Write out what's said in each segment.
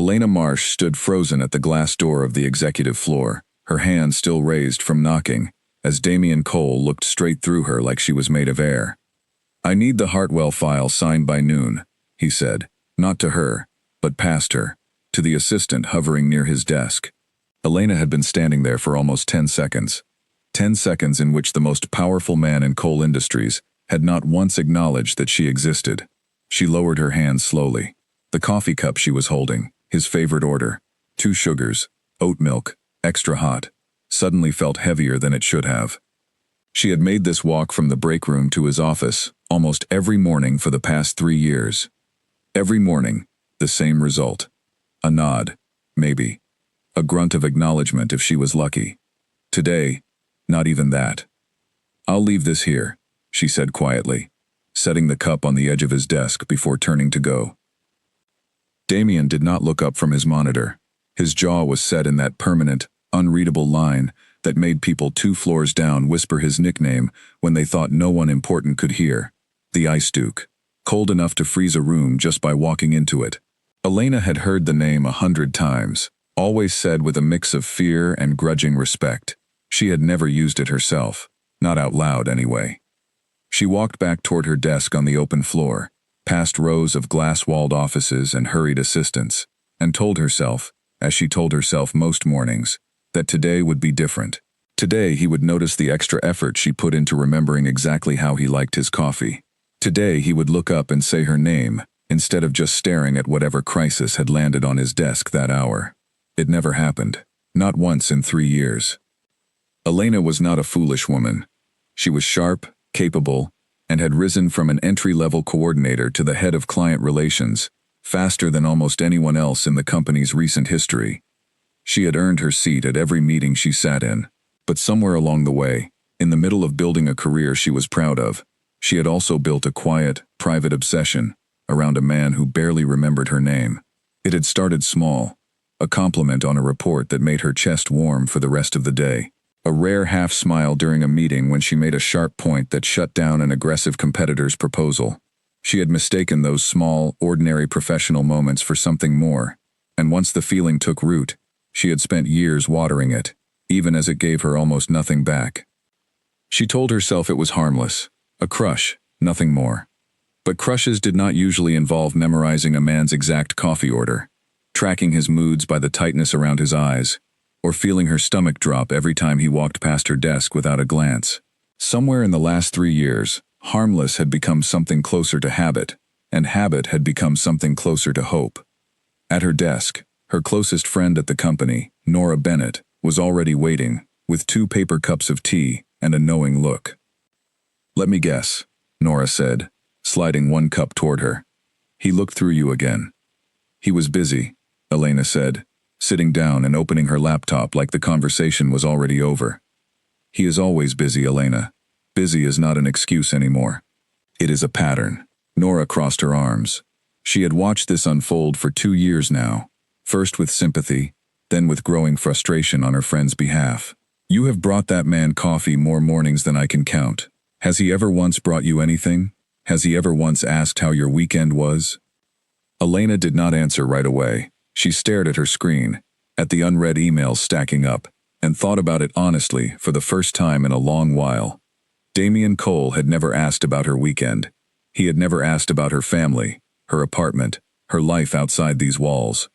Elena Marsh stood frozen at the glass door of the executive floor, her hand still raised from knocking, as Damian Cole looked straight through her like she was made of air. "I need the Hartwell file signed by noon," he said, not to her, but past her, to the assistant hovering near his desk. Elena had been standing there for almost 10 seconds. 10 seconds in which the most powerful man in Cole Industries had not once acknowledged that she existed. She lowered her hand slowly. The coffee cup she was holding, his favorite order, 2 sugars, oat milk, extra hot, suddenly felt heavier than it should have. She had made this walk from the break room to his office almost every morning for the past 3 years. Every morning, the same result. A nod, maybe. A grunt of acknowledgement if she was lucky. Today, not even that. "I'll leave this here," she said quietly, setting the cup on the edge of his desk before turning to go. Damian did not look up from his monitor. His jaw was set in that permanent, unreadable line that made people 2 floors down whisper his nickname when they thought no one important could hear. The Ice Duke. Cold enough to freeze a room just by walking into it. Elena had heard the name 100 times, always said with a mix of fear and grudging respect. She had never used it herself, not out loud anyway. She walked back toward her desk on the open floor, past rows of glass-walled offices and hurried assistants, and told herself, as she told herself most mornings, that today would be different. Today he would notice the extra effort she put into remembering exactly how he liked his coffee. Today he would look up and say her name, instead of just staring at whatever crisis had landed on his desk that hour. It never happened. Not once in 3 years. Elena was not a foolish woman. She was sharp, capable, and had risen from an entry-level coordinator to the head of client relations, faster than almost anyone else in the company's recent history. She had earned her seat at every meeting she sat in, but somewhere along the way, in the middle of building a career she was proud of, she had also built a quiet, private obsession around a man who barely remembered her name. It had started small, a compliment on a report that made her chest warm for the rest of the day. A rare half-smile during a meeting when she made a sharp point that shut down an aggressive competitor's proposal. She had mistaken those small, ordinary professional moments for something more, and once the feeling took root, she had spent years watering it, even as it gave her almost nothing back. She told herself it was harmless, a crush, nothing more. But crushes did not usually involve memorizing a man's exact coffee order, tracking his moods by the tightness around his eyes, or feeling her stomach drop every time he walked past her desk without a glance. Somewhere in the last 3 years, harmless had become something closer to habit, and habit had become something closer to hope. At her desk, her closest friend at the company, Nora Bennett, was already waiting, with 2 paper cups of tea and a knowing look. "Let me guess," Nora said, sliding 1 cup toward her. "He looked through you again." "He was busy," Elena said, sitting down and opening her laptop like the conversation was already over. "He is always busy, Elena. Busy is not an excuse anymore. It is a pattern." Nora crossed her arms. She had watched this unfold for 2 years now, first with sympathy, then with growing frustration on her friend's behalf. "You have brought that man coffee more mornings than I can count. Has he ever once brought you anything? Has he ever once asked how your weekend was?" Elena did not answer right away. She stared at her screen, at the unread emails stacking up, and thought about it honestly for the first time in a long while. Damian Cole had never asked about her weekend. He had never asked about her family, her apartment, her life outside these walls.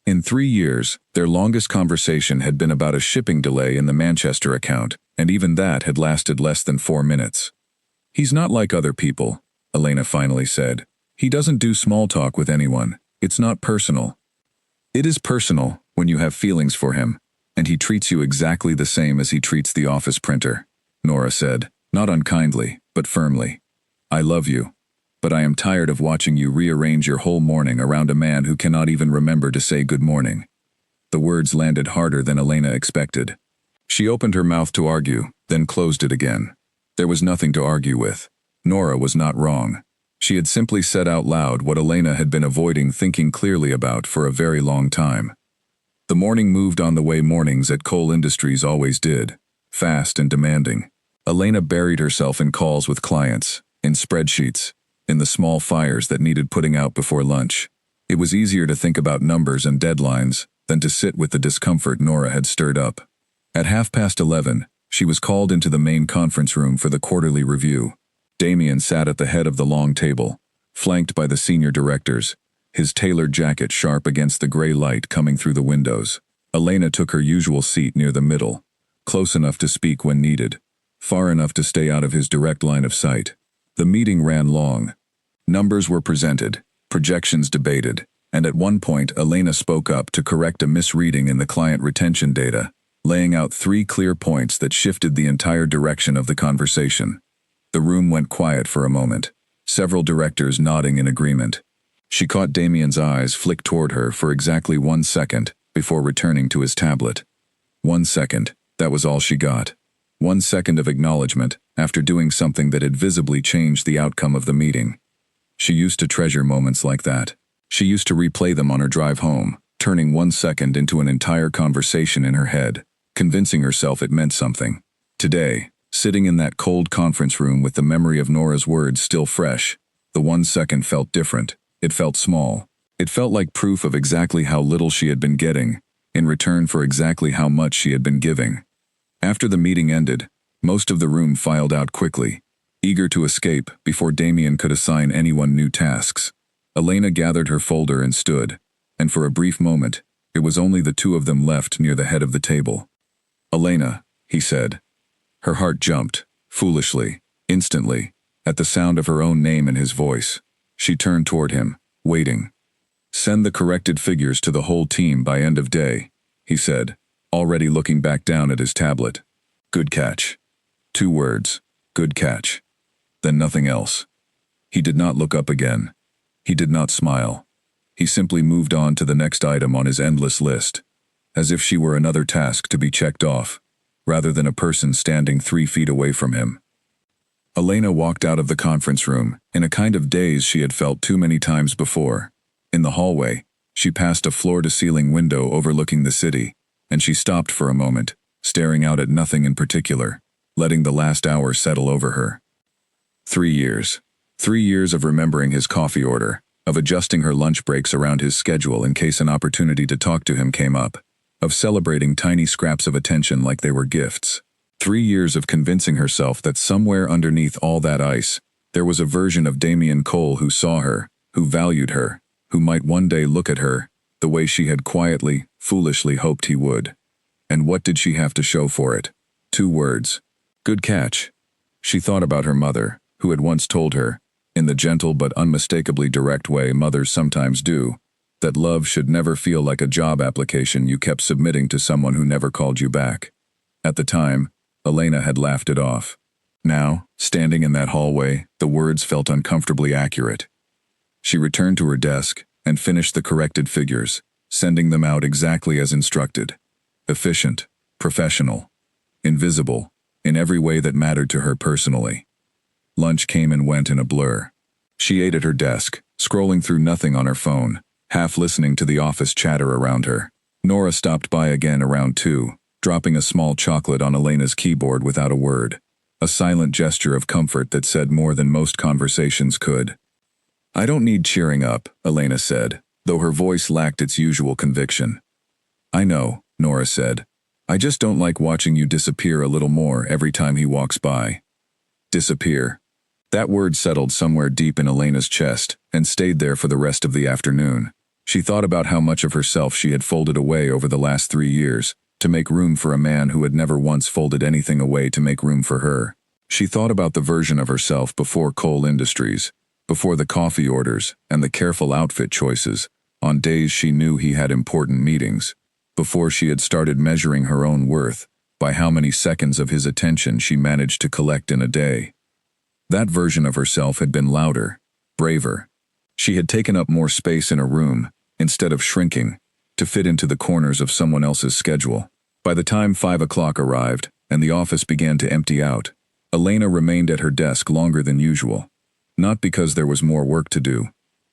In 3 years, their longest conversation had been about a shipping delay in the Manchester account, and even that had lasted less than 4 minutes. "He's not like other people," Elena finally said. "He doesn't do small talk with anyone. It's not personal." "It is personal when you have feelings for him, and he treats you exactly the same as he treats the office printer," Nora said, not unkindly, but firmly. "I love you, but I am tired of watching you rearrange your whole morning around a man who cannot even remember to say good morning." The words landed harder than Elena expected. She opened her mouth to argue, then closed it again. There was nothing to argue with. Nora was not wrong. She had simply said out loud what Elena had been avoiding thinking clearly about for a very long time. The morning moved on the way mornings at Cole Industries always did, fast and demanding. Elena buried herself in calls with clients, in spreadsheets, in the small fires that needed putting out before lunch. It was easier to think about numbers and deadlines than to sit with the discomfort Nora had stirred up. At 11:30, she was called into the main conference room for the quarterly review. Damien sat at the head of the long table, flanked by the senior directors, his tailored jacket sharp against the gray light coming through the windows. Elena took her usual seat near the middle, close enough to speak when needed, far enough to stay out of his direct line of sight. The meeting ran long. Numbers were presented, projections debated, and at one point Elena spoke up to correct a misreading in the client retention data, laying out 3 clear points that shifted the entire direction of the conversation. The room went quiet for a moment, several directors nodding in agreement. She caught Damien's eyes flick toward her for exactly 1 second before returning to his tablet. 1 second, that was all she got. 1 second of acknowledgement after doing something that had visibly changed the outcome of the meeting. She used to treasure moments like that. She used to replay them on her drive home, turning 1 second into an entire conversation in her head, convincing herself it meant something. Today, sitting in that cold conference room with the memory of Nora's words still fresh, the 1 second felt different. It felt small. It felt like proof of exactly how little she had been getting, in return for exactly how much she had been giving. After the meeting ended, most of the room filed out quickly, eager to escape before Damien could assign anyone new tasks. Elena gathered her folder and stood, and for a brief moment, it was only the 2 of them left near the head of the table. "Elena," he said. Her heart jumped, foolishly, instantly, at the sound of her own name and his voice. She turned toward him, waiting. "Send the corrected figures to the whole team by end of day," he said, already looking back down at his tablet. "Good catch." 2 words, "good catch." Then nothing else. He did not look up again. He did not smile. He simply moved on to the next item on his endless list, as if she were another task to be checked off, rather than a person standing 3 feet away from him. Elena walked out of the conference room in a kind of daze she had felt too many times before. In the hallway, she passed a floor-to-ceiling window overlooking the city, and she stopped for a moment, staring out at nothing in particular, letting the last hour settle over her. 3 years. 3 years of remembering his coffee order, of adjusting her lunch breaks around his schedule in case an opportunity to talk to him came up, of celebrating tiny scraps of attention like they were gifts. 3 years of convincing herself that somewhere underneath all that ice, there was a version of Damien Cole who saw her, who valued her, who might one day look at her the way she had quietly, foolishly hoped he would. And what did she have to show for it? 2 words. Good catch. She thought about her mother, who had once told her, in the gentle but unmistakably direct way mothers sometimes do, that love should never feel like a job application you kept submitting to someone who never called you back. At the time, Elena had laughed it off. Now, standing in that hallway, the words felt uncomfortably accurate. She returned to her desk and finished the corrected figures, sending them out exactly as instructed. Efficient, professional, invisible, in every way that mattered to her personally. Lunch came and went in a blur. She ate at her desk, scrolling through nothing on her phone, half listening to the office chatter around her. Nora stopped by again around 2, dropping a small chocolate on Elena's keyboard without a word, a silent gesture of comfort that said more than most conversations could. "I don't need cheering up," Elena said, though her voice lacked its usual conviction. "I know," Nora said. "I just don't like watching you disappear a little more every time he walks by." Disappear. That word settled somewhere deep in Elena's chest and stayed there for the rest of the afternoon. She thought about how much of herself she had folded away over the last 3 years, to make room for a man who had never once folded anything away to make room for her. She thought about the version of herself before Cole Industries, before the coffee orders and the careful outfit choices, on days she knew he had important meetings, before she had started measuring her own worth by how many seconds of his attention she managed to collect in a day. That version of herself had been louder, braver. She had taken up more space in a room, instead of shrinking, to fit into the corners of someone else's schedule. By the time 5 o'clock arrived and the office began to empty out, Elena remained at her desk longer than usual, not because there was more work to do,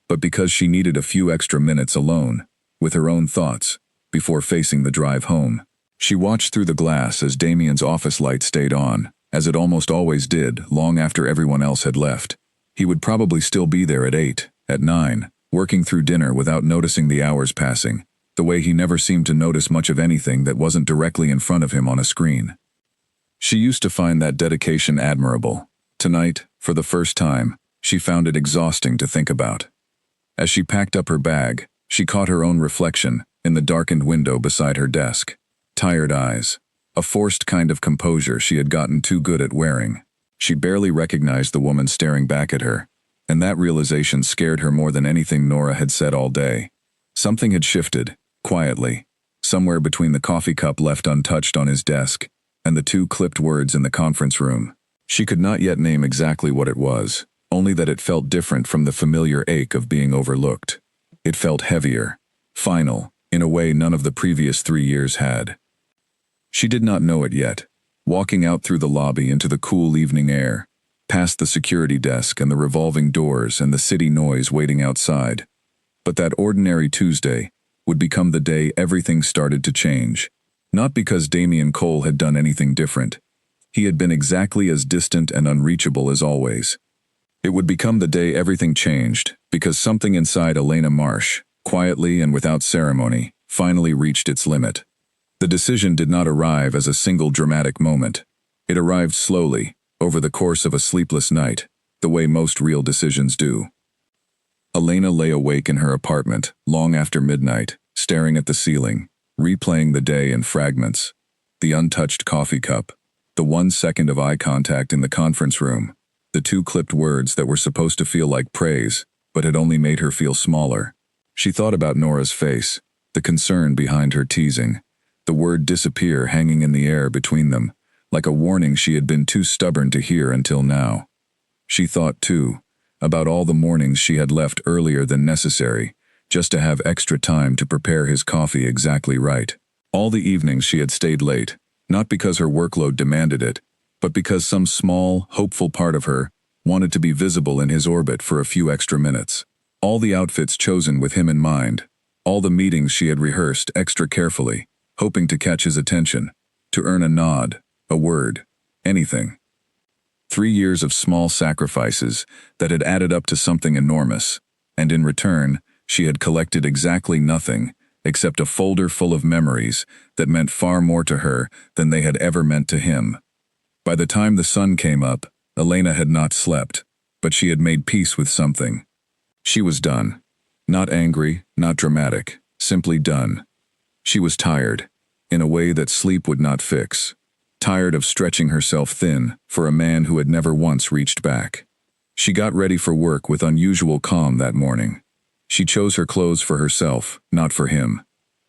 but because she needed a few extra minutes alone, with her own thoughts, before facing the drive home. She watched through the glass as Damien's office light stayed on, as it almost always did long after everyone else had left. He would probably still be there at 8, at 9, working through dinner without noticing the hours passing, the way he never seemed to notice much of anything that wasn't directly in front of him on a screen. She used to find that dedication admirable. Tonight, for the first time, she found it exhausting to think about. As she packed up her bag, she caught her own reflection in the darkened window beside her desk. Tired eyes. A forced kind of composure she had gotten too good at wearing. She barely recognized the woman staring back at her, and that realization scared her more than anything Nora had said all day. Something had shifted, quietly, somewhere between the coffee cup left untouched on his desk and the 2 clipped words in the conference room. She could not yet name exactly what it was, only that it felt different from the familiar ache of being overlooked. It felt heavier, final, in a way none of the previous 3 years had. She did not know it yet, walking out through the lobby into the cool evening air, past the security desk and the revolving doors and the city noise waiting outside. But that ordinary Tuesday would become the day everything started to change. Not because Damian Cole had done anything different. He had been exactly as distant and unreachable as always. It would become the day everything changed, because something inside Elena Marsh, quietly and without ceremony, finally reached its limit. The decision did not arrive as a single dramatic moment. It arrived slowly, over the course of a sleepless night, the way most real decisions do. Elena lay awake in her apartment, long after midnight, staring at the ceiling, replaying the day in fragments. The untouched coffee cup, the 1 second of eye contact in the conference room, the 2 clipped words that were supposed to feel like praise, but had only made her feel smaller. She thought about Nora's face, the concern behind her teasing, the word disappear hanging in the air between them, like a warning she had been too stubborn to hear until now. She thought, too, about all the mornings she had left earlier than necessary, just to have extra time to prepare his coffee exactly right. All the evenings she had stayed late, not because her workload demanded it, but because some small, hopeful part of her wanted to be visible in his orbit for a few extra minutes. All the outfits chosen with him in mind, all the meetings she had rehearsed extra carefully, hoping to catch his attention, to earn a nod, a word, anything. 3 years of small sacrifices that had added up to something enormous, and in return, she had collected exactly nothing except a folder full of memories that meant far more to her than they had ever meant to him. By the time the sun came up, Elena had not slept, but she had made peace with something. She was done. Not angry, not dramatic, simply done. She was tired, in a way that sleep would not fix. Tired of stretching herself thin for a man who had never once reached back. She got ready for work with unusual calm that morning. She chose her clothes for herself, not for him.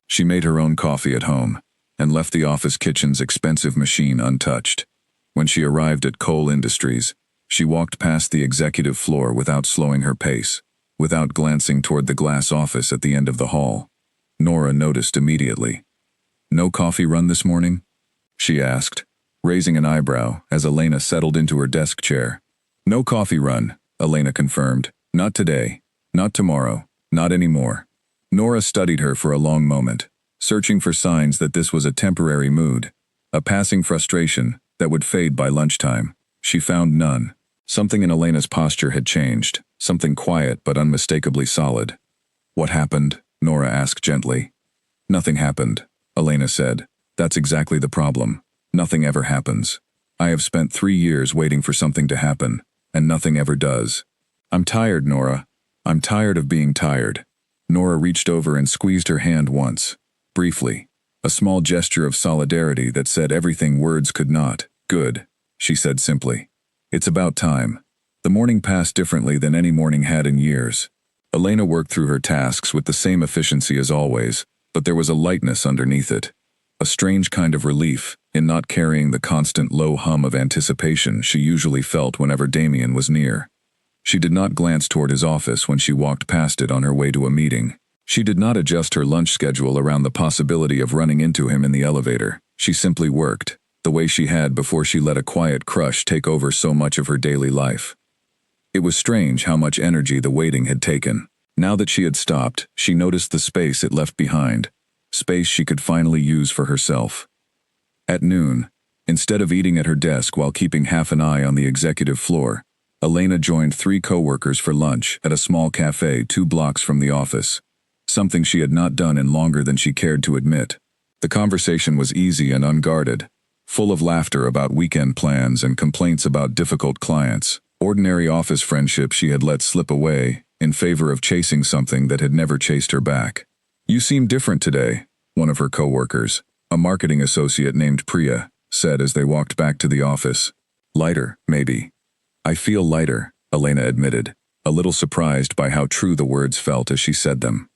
She made her own coffee at home, and left the office kitchen's expensive machine untouched. When she arrived at Cole Industries, she walked past the executive floor without slowing her pace, without glancing toward the glass office at the end of the hall. Nora noticed immediately. "No coffee run this morning?" she asked, raising an eyebrow as Elena settled into her desk chair. "No coffee run," Elena confirmed. "Not today. Not tomorrow. Not anymore." Nora studied her for a long moment, searching for signs that this was a temporary mood, a passing frustration that would fade by lunchtime. She found none. Something in Elena's posture had changed, something quiet but unmistakably solid. "What happened?" Nora asked gently. "Nothing happened," Elena said. "That's exactly the problem. Nothing ever happens. I have spent 3 years waiting for something to happen, and nothing ever does. I'm tired, Nora. I'm tired of being tired." Nora reached over and squeezed her hand once, briefly, a small gesture of solidarity that said everything words could not. "Good," she said simply. "It's about time." The morning passed differently than any morning had in years. Elena worked through her tasks with the same efficiency as always, but there was a lightness underneath it. A strange kind of relief in not carrying the constant low hum of anticipation she usually felt whenever Damian was near. She did not glance toward his office when she walked past it on her way to a meeting. She did not adjust her lunch schedule around the possibility of running into him in the elevator. She simply worked, the way she had before she let a quiet crush take over so much of her daily life. It was strange how much energy the waiting had taken. Now that she had stopped, she noticed the space it left behind, space she could finally use for herself. At noon, instead of eating at her desk while keeping half an eye on the executive floor, Elena joined 3 coworkers for lunch at a small cafe 2 blocks from the office, something she had not done in longer than she cared to admit. The conversation was easy and unguarded, full of laughter about weekend plans and complaints about difficult clients, ordinary office friendships she had let slip away in favor of chasing something that had never chased her back. "You seem different today," one of her coworkers, a marketing associate named Priya, said as they walked back to the office. "Lighter, maybe." "I feel lighter," Elena admitted, a little surprised by how true the words felt as she said them.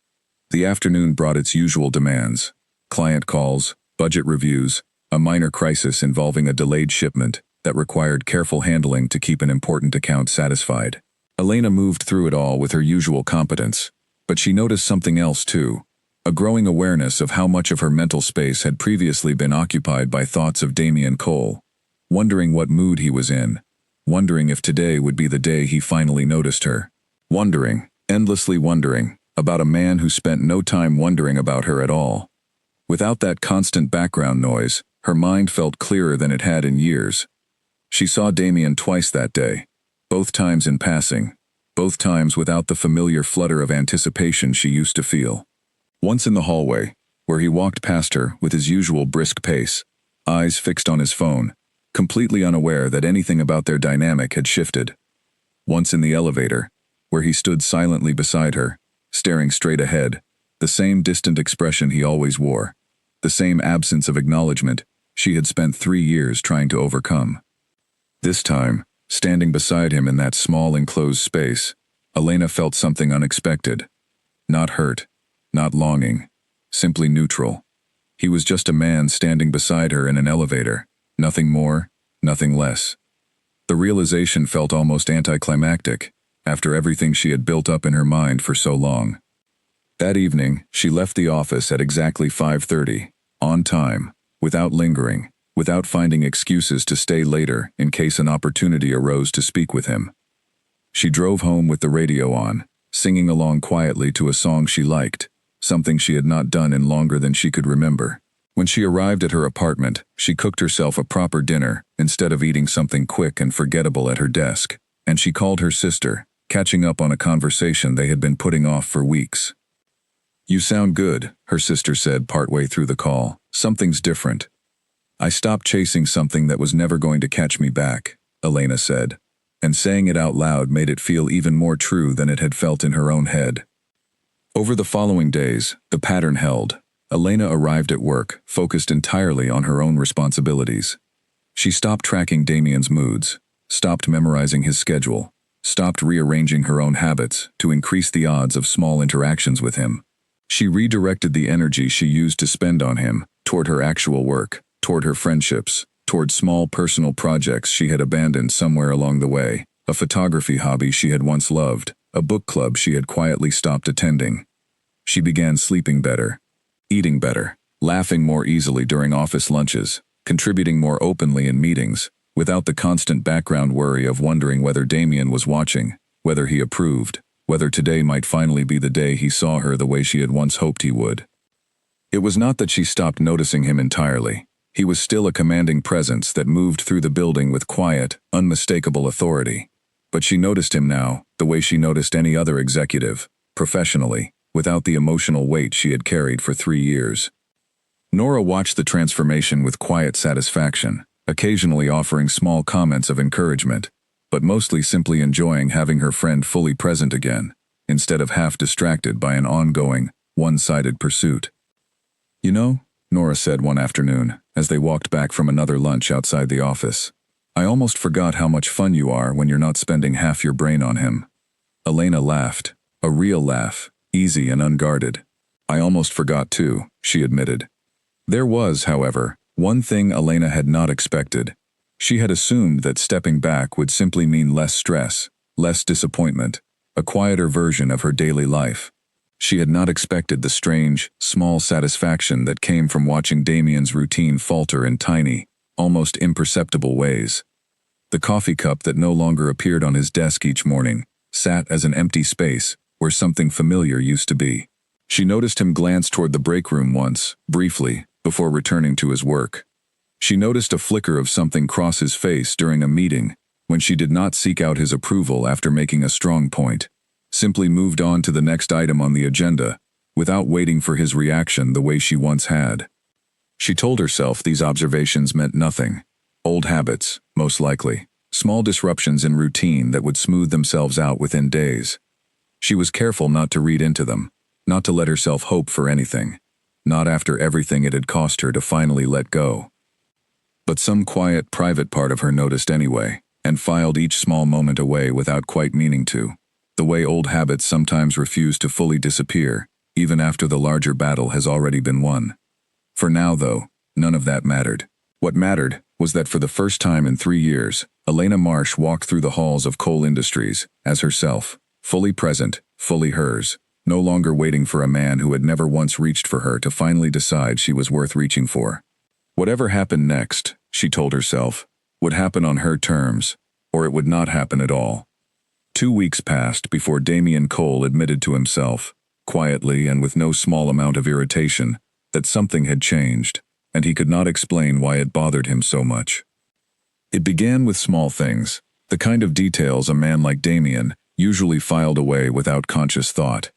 The afternoon brought its usual demands: client calls, budget reviews, a minor crisis involving a delayed shipment that required careful handling to keep an important account satisfied. Elena moved through it all with her usual competence, but she noticed something else too: a growing awareness of how much of her mental space had previously been occupied by thoughts of Damian Cole, wondering what mood he was in, wondering if today would be the day he finally noticed her, wondering, endlessly wondering, about a man who spent no time wondering about her at all. Without that constant background noise, her mind felt clearer than it had in years. She saw Damian twice that day, both times in passing, both times without the familiar flutter of anticipation she used to feel. Once in the hallway, where he walked past her with his usual brisk pace, eyes fixed on his phone, completely unaware that anything about their dynamic had shifted. Once in the elevator, where he stood silently beside her, staring straight ahead, the same distant expression he always wore, the same absence of acknowledgement she had spent 3 years trying to overcome. This time, standing beside him in that small enclosed space, Elena felt something unexpected. Not hurt, not longing, simply neutral. He was just a man standing beside her in an elevator, nothing more, nothing less. The realization felt almost anticlimactic, after everything she had built up in her mind for so long. That evening, she left the office at exactly 5:30, on time, without lingering, without finding excuses to stay later in case an opportunity arose to speak with him. She drove home with the radio on, singing along quietly to a song she liked, something she had not done in longer than she could remember. When she arrived at her apartment, she cooked herself a proper dinner instead of eating something quick and forgettable at her desk, and she called her sister, catching up on a conversation they had been putting off for weeks. "You sound good," her sister said partway through the call. "Something's different." "I stopped chasing something that was never going to catch me back," Elena said, and saying it out loud made it feel even more true than it had felt in her own head. Over the following days, the pattern held. Elena arrived at work, focused entirely on her own responsibilities. She stopped tracking Damian's moods, stopped memorizing his schedule, stopped rearranging her own habits to increase the odds of small interactions with him. She redirected the energy she used to spend on him toward her actual work, toward her friendships, toward small personal projects she had abandoned somewhere along the way, a photography hobby she had once loved, a book club she had quietly stopped attending. She began sleeping better, eating better, laughing more easily during office lunches, contributing more openly in meetings, without the constant background worry of wondering whether Damian was watching, whether he approved, whether today might finally be the day he saw her the way she had once hoped he would. It was not that she stopped noticing him entirely. He was still a commanding presence that moved through the building with quiet, unmistakable authority. But she noticed him now, the way she noticed any other executive, professionally, without the emotional weight she had carried for 3 years. Nora watched the transformation with quiet satisfaction, occasionally offering small comments of encouragement, but mostly simply enjoying having her friend fully present again, instead of half distracted by an ongoing, one-sided pursuit. "You know," Nora said one afternoon, as they walked back from another lunch outside the office, "I almost forgot how much fun you are when you're not spending half your brain on him." Elena laughed, a real laugh, easy and unguarded. "I almost forgot too," she admitted. There was, however, one thing Elena had not expected. She had assumed that stepping back would simply mean less stress, less disappointment, a quieter version of her daily life. She had not expected the strange, small satisfaction that came from watching Damian's routine falter in tiny, almost imperceptible ways. The coffee cup that no longer appeared on his desk each morning sat as an empty space where something familiar used to be. She noticed him glance toward the break room once, briefly, before returning to his work. She noticed a flicker of something cross his face during a meeting, when she did not seek out his approval after making a strong point, simply moved on to the next item on the agenda, without waiting for his reaction the way she once had. She told herself these observations meant nothing. Old habits, most likely. Small disruptions in routine that would smooth themselves out within days. She was careful not to read into them, not to let herself hope for anything, not after everything it had cost her to finally let go. But some quiet, private part of her noticed anyway, and filed each small moment away without quite meaning to. The way old habits sometimes refuse to fully disappear, even after the larger battle has already been won. For now, though, none of that mattered. What mattered was that for the first time in 3 years, Elena Marsh walked through the halls of Cole Industries, as herself, fully present, fully hers, no longer waiting for a man who had never once reached for her to finally decide she was worth reaching for. Whatever happened next, she told herself, would happen on her terms, or it would not happen at all. 2 weeks passed before Damian Cole admitted to himself, quietly and with no small amount of irritation, that something had changed, and he could not explain why it bothered him so much. It began with small things, the kind of details a man like Damian usually filed away without conscious thought.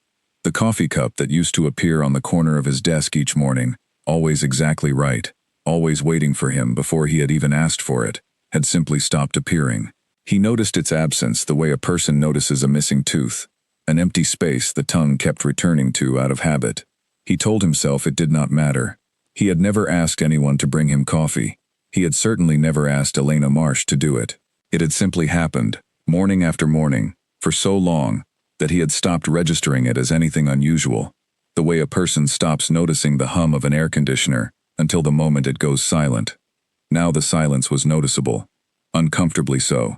The coffee cup that used to appear on the corner of his desk each morning, always exactly right, always waiting for him before he had even asked for it, had simply stopped appearing. He noticed its absence the way a person notices a missing tooth, an empty space the tongue kept returning to out of habit. He told himself it did not matter. He had never asked anyone to bring him coffee. He had certainly never asked Elena Marsh to do it. It had simply happened, morning after morning, for so long, that he had stopped registering it as anything unusual, the way a person stops noticing the hum of an air conditioner until the moment it goes silent. Now the silence was noticeable, uncomfortably so.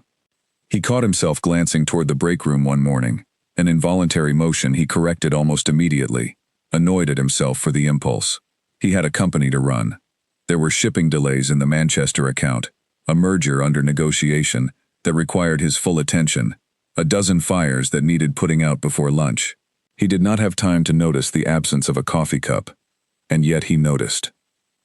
He caught himself glancing toward the break room one morning, an involuntary motion he corrected almost immediately, annoyed at himself for the impulse. He had a company to run. There were shipping delays in the Manchester account, a merger under negotiation that required his full attention, a dozen fires that needed putting out before lunch. He did not have time to notice the absence of a coffee cup. And yet he noticed.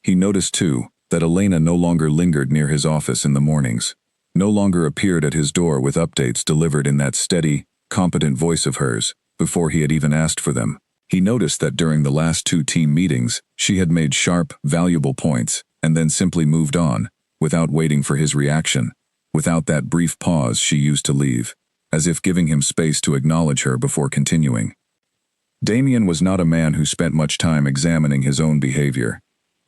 He noticed, too, that Elena no longer lingered near his office in the mornings, no longer appeared at his door with updates delivered in that steady, competent voice of hers, before he had even asked for them. He noticed that during the last 2 team meetings, she had made sharp, valuable points, and then simply moved on, without waiting for his reaction, without that brief pause she used to leave, as if giving him space to acknowledge her before continuing. Damian was not a man who spent much time examining his own behavior.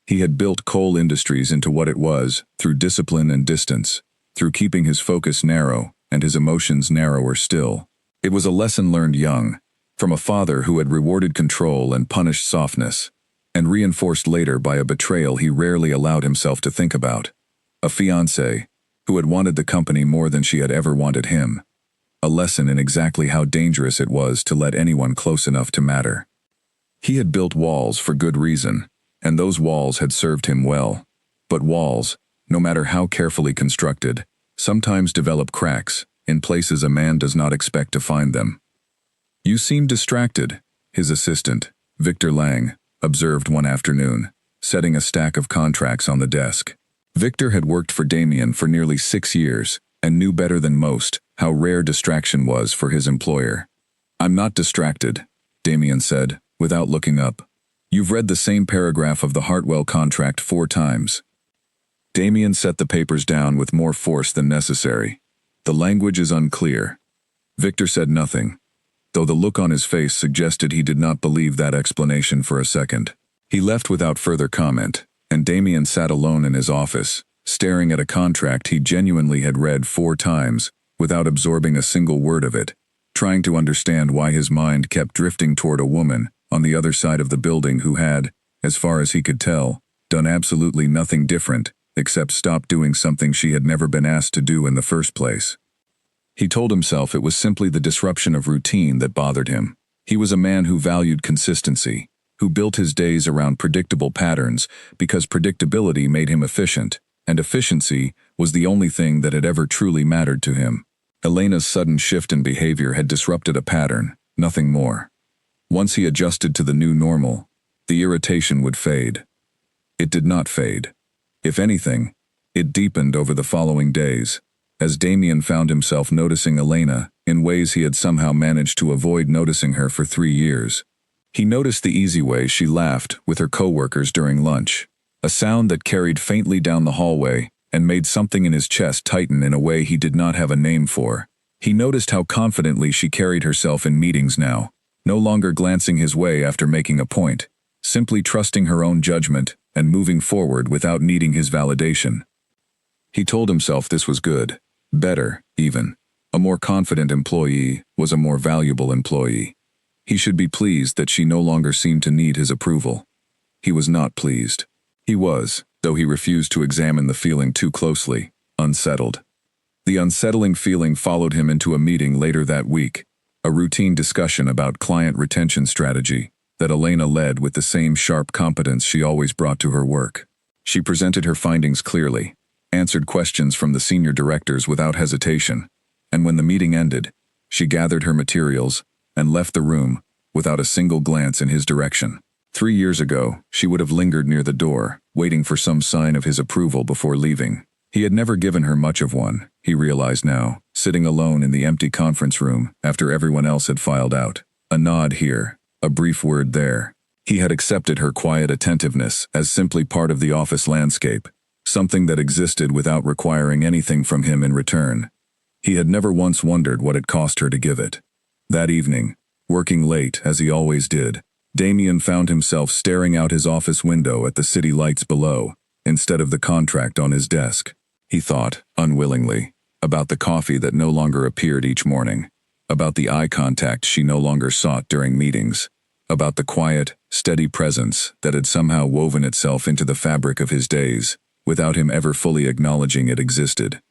He had built Cole Industries into what it was, through discipline and distance, through keeping his focus narrow, and his emotions narrower still. It was a lesson learned young, from a father who had rewarded control and punished softness, and reinforced later by a betrayal he rarely allowed himself to think about. A fiancé, who had wanted the company more than she had ever wanted him. A lesson in exactly how dangerous it was to let anyone close enough to matter. He had built walls for good reason, and those walls had served him well. But walls, no matter how carefully constructed, sometimes develop cracks in places a man does not expect to find them. "You seem distracted," his assistant, Victor Lang, observed one afternoon, setting a stack of contracts on the desk. Victor had worked for Damian for nearly 6 years and knew better than most how rare distraction was for his employer. "I'm not distracted," Damian said, without looking up. "You've read the same paragraph of the Hartwell contract 4 times. Damian set the papers down with more force than necessary. "The language is unclear." Victor said nothing, though the look on his face suggested he did not believe that explanation for a second. He left without further comment, and Damian sat alone in his office, staring at a contract he genuinely had read 4 times, without absorbing a single word of it, trying to understand why his mind kept drifting toward a woman on the other side of the building who had, as far as he could tell, done absolutely nothing different except stop doing something she had never been asked to do in the first place. He told himself it was simply the disruption of routine that bothered him. He was a man who valued consistency, who built his days around predictable patterns because predictability made him efficient, and efficiency was the only thing that had ever truly mattered to him. Elena's sudden shift in behavior had disrupted a pattern, nothing more. Once he adjusted to the new normal, the irritation would fade. It did not fade. If anything, it deepened over the following days. as Damien found himself noticing Elena in ways he had somehow managed to avoid noticing her for 3 years. He noticed the easy way she laughed with her coworkers during lunch, a sound that carried faintly down the hallway and made something in his chest tighten in a way he did not have a name for. He noticed how confidently she carried herself in meetings now, no longer glancing his way after making a point, simply trusting her own judgment and moving forward without needing his validation. He told himself this was good, better, even. A more confident employee was a more valuable employee. He should be pleased that she no longer seemed to need his approval. He was not pleased. He was, though he refused to examine the feeling too closely, unsettled. The unsettling feeling followed him into a meeting later that week, a routine discussion about client retention strategy that Elena led with the same sharp competence she always brought to her work. She presented her findings clearly, answered questions from the senior directors without hesitation, and when the meeting ended, she gathered her materials and left the room without a single glance in his direction. 3 years ago, she would have lingered near the door, waiting for some sign of his approval before leaving. He had never given her much of one, he realized now, sitting alone in the empty conference room after everyone else had filed out. A nod here, a brief word there. He had accepted her quiet attentiveness as simply part of the office landscape, something that existed without requiring anything from him in return. He had never once wondered what it cost her to give it. That evening, working late as he always did, Damien found himself staring out his office window at the city lights below, instead of the contract on his desk. He thought, unwillingly, about the coffee that no longer appeared each morning, about the eye contact she no longer sought during meetings, about the quiet, steady presence that had somehow woven itself into the fabric of his days, without him ever fully acknowledging it existed.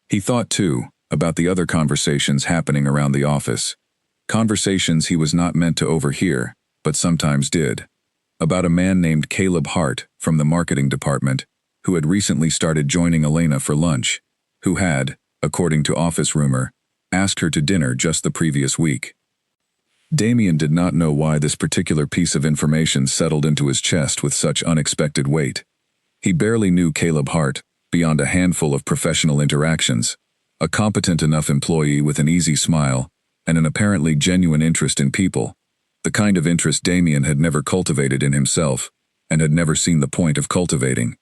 He thought, too, about the other conversations happening around the office, conversations he was not meant to overhear, but sometimes did, about a man named Caleb Hart from the marketing department, who had recently started joining Elena for lunch, who had, according to office rumor, asked her to dinner just the previous week. Damien did not know why this particular piece of information settled into his chest with such unexpected weight. He barely knew Caleb Hart, beyond a handful of professional interactions, a competent enough employee with an easy smile and an apparently genuine interest in people, the kind of interest Damien had never cultivated in himself and had never seen the point of cultivating.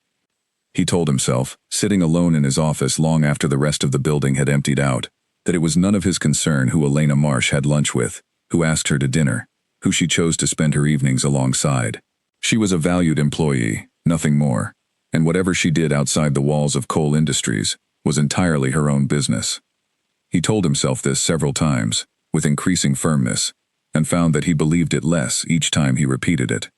He told himself, sitting alone in his office long after the rest of the building had emptied out, that it was none of his concern who Elena Marsh had lunch with, who asked her to dinner, who she chose to spend her evenings alongside. She was a valued employee, nothing more, and whatever she did outside the walls of Cole Industries was entirely her own business. He told himself this several times, with increasing firmness, and found that he believed it less each time he repeated it.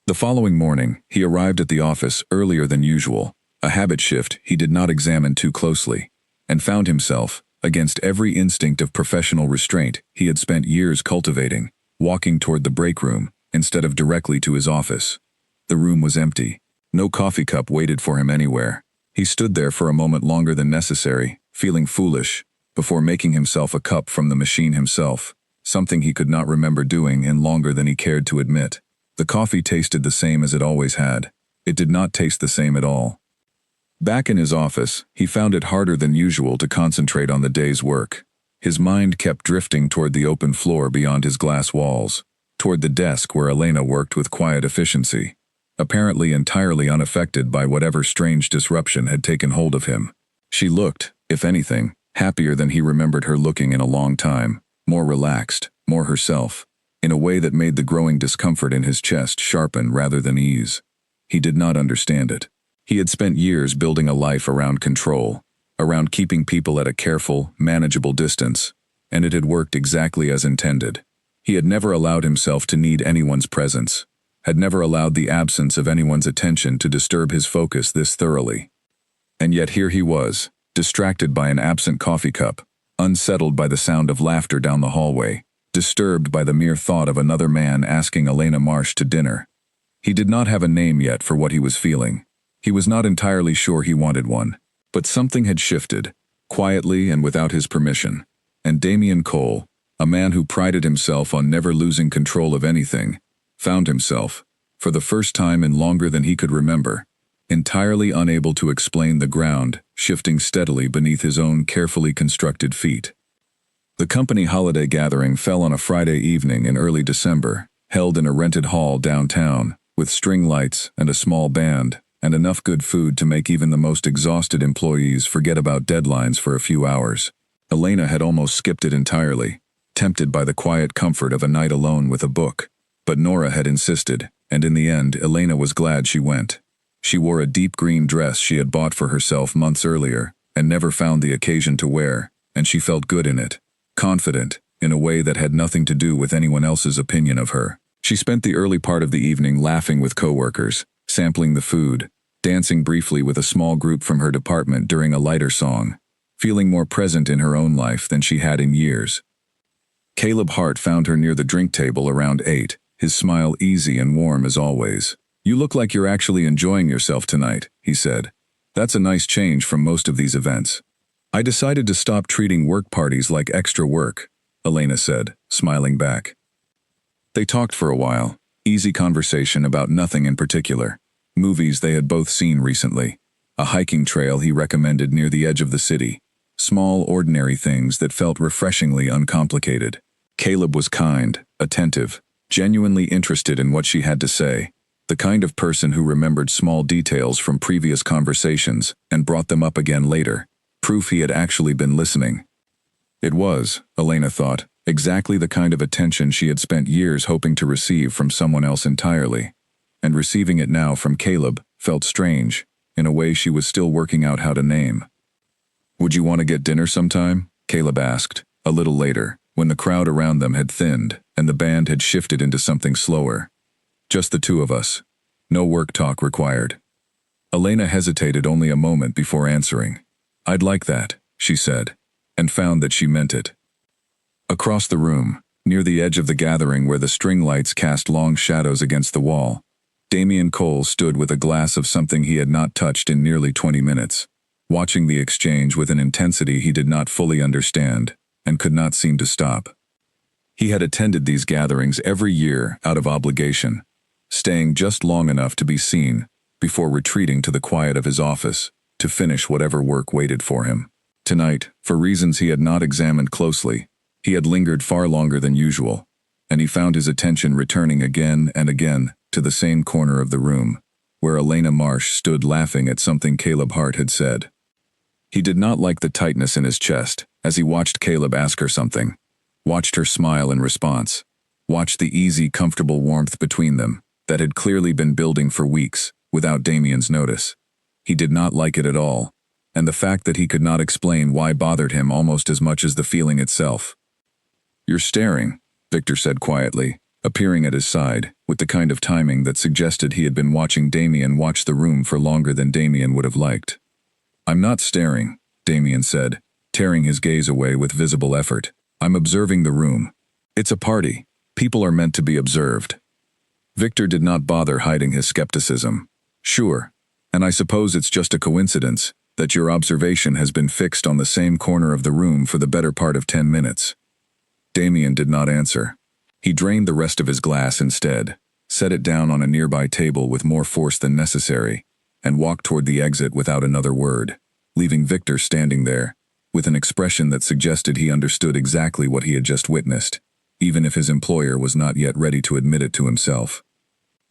The following morning, he arrived at the office earlier than usual, a habit shift he did not examine too closely, and found himself, against every instinct of professional restraint he had spent years cultivating, walking toward the break room instead of directly to his office. The room was empty. No coffee cup waited for him anywhere. He stood there for a moment longer than necessary, feeling foolish, before making himself a cup from the machine himself, something he could not remember doing in longer than he cared to admit. The coffee tasted the same as it always had. It did not taste the same at all. Back in his office, he found it harder than usual to concentrate on the day's work. His mind kept drifting toward the open floor beyond his glass walls, toward the desk where Elena worked with quiet efficiency, apparently entirely unaffected by whatever strange disruption had taken hold of him. She looked, if anything, happier than he remembered her looking in a long time, more relaxed, more herself, in a way that made the growing discomfort in his chest sharpen rather than ease. He did not understand it. He had spent years building a life around control, around keeping people at a careful, manageable distance, and it had worked exactly as intended. He had never allowed himself to need anyone's presence, had never allowed the absence of anyone's attention to disturb his focus this thoroughly. And yet here he was, distracted by an absent coffee cup, unsettled by the sound of laughter down the hallway, disturbed by the mere thought of another man asking Elena Marsh to dinner. He did not have a name yet for what he was feeling. He was not entirely sure he wanted one, but something had shifted, quietly and without his permission, and Damien Cole, a man who prided himself on never losing control of anything, found himself, for the first time in longer than he could remember, entirely unable to explain the ground shifting steadily beneath his own carefully constructed feet. The company holiday gathering fell on a Friday evening in early December, held in a rented hall downtown, with string lights and a small band, and enough good food to make even the most exhausted employees forget about deadlines for a few hours. Elena had almost skipped it entirely, tempted by the quiet comfort of a night alone with a book. But Nora had insisted, and in the end, Elena was glad she went. She wore a deep green dress she had bought for herself months earlier, and never found the occasion to wear, and she felt good in it, confident, in a way that had nothing to do with anyone else's opinion of her. She spent the early part of the evening laughing with coworkers, sampling the food, dancing briefly with a small group from her department during a lighter song, feeling more present in her own life than she had in years. Caleb Hart found her near the drink table around 8, his smile easy and warm as always. "You look like you're actually enjoying yourself tonight," he said. "That's a nice change from most of these events." "I decided to stop treating work parties like extra work," Elena said, smiling back. They talked for a while, easy conversation about nothing in particular. Movies they had both seen recently, a hiking trail he recommended near the edge of the city, small ordinary things that felt refreshingly uncomplicated. Caleb was kind, attentive, genuinely interested in what she had to say, the kind of person who remembered small details from previous conversations and brought them up again later, proof he had actually been listening. It was, Elena thought, exactly the kind of attention she had spent years hoping to receive from someone else entirely, and receiving it now from Caleb felt strange, in a way she was still working out how to name. "Would you want to get dinner sometime?" Caleb asked, a little later, when the crowd around them had thinned and the band had shifted into something slower. "Just the two of us. No work talk required." Elena hesitated only a moment before answering. "I'd like that," she said, and found that she meant it. Across the room, near the edge of the gathering where the string lights cast long shadows against the wall, Damian Cole stood with a glass of something he had not touched in nearly 20 minutes, watching the exchange with an intensity he did not fully understand, and could not seem to stop. He had attended these gatherings every year out of obligation, staying just long enough to be seen, before retreating to the quiet of his office, to finish whatever work waited for him. Tonight, for reasons he had not examined closely, he had lingered far longer than usual, and he found his attention returning again and again to the same corner of the room, where Elena Marsh stood laughing at something Caleb Hart had said. He did not like the tightness in his chest as he watched Caleb ask her something, watched her smile in response, watched the easy, comfortable warmth between them that had clearly been building for weeks without Damian's notice. He did not like it at all, and the fact that he could not explain why bothered him almost as much as the feeling itself. "You're staring," Victor said quietly, appearing at his side, with the kind of timing that suggested he had been watching Damian watch the room for longer than Damian would have liked. "I'm not staring," Damian said, tearing his gaze away with visible effort. "I'm observing the room. It's a party. People are meant to be observed." Victor did not bother hiding his skepticism. "Sure, and I suppose it's just a coincidence that your observation has been fixed on the same corner of the room for the better part of 10 minutes. Damian did not answer. He drained the rest of his glass instead, set it down on a nearby table with more force than necessary, and walked toward the exit without another word, leaving Victor standing there, with an expression that suggested he understood exactly what he had just witnessed, even if his employer was not yet ready to admit it to himself.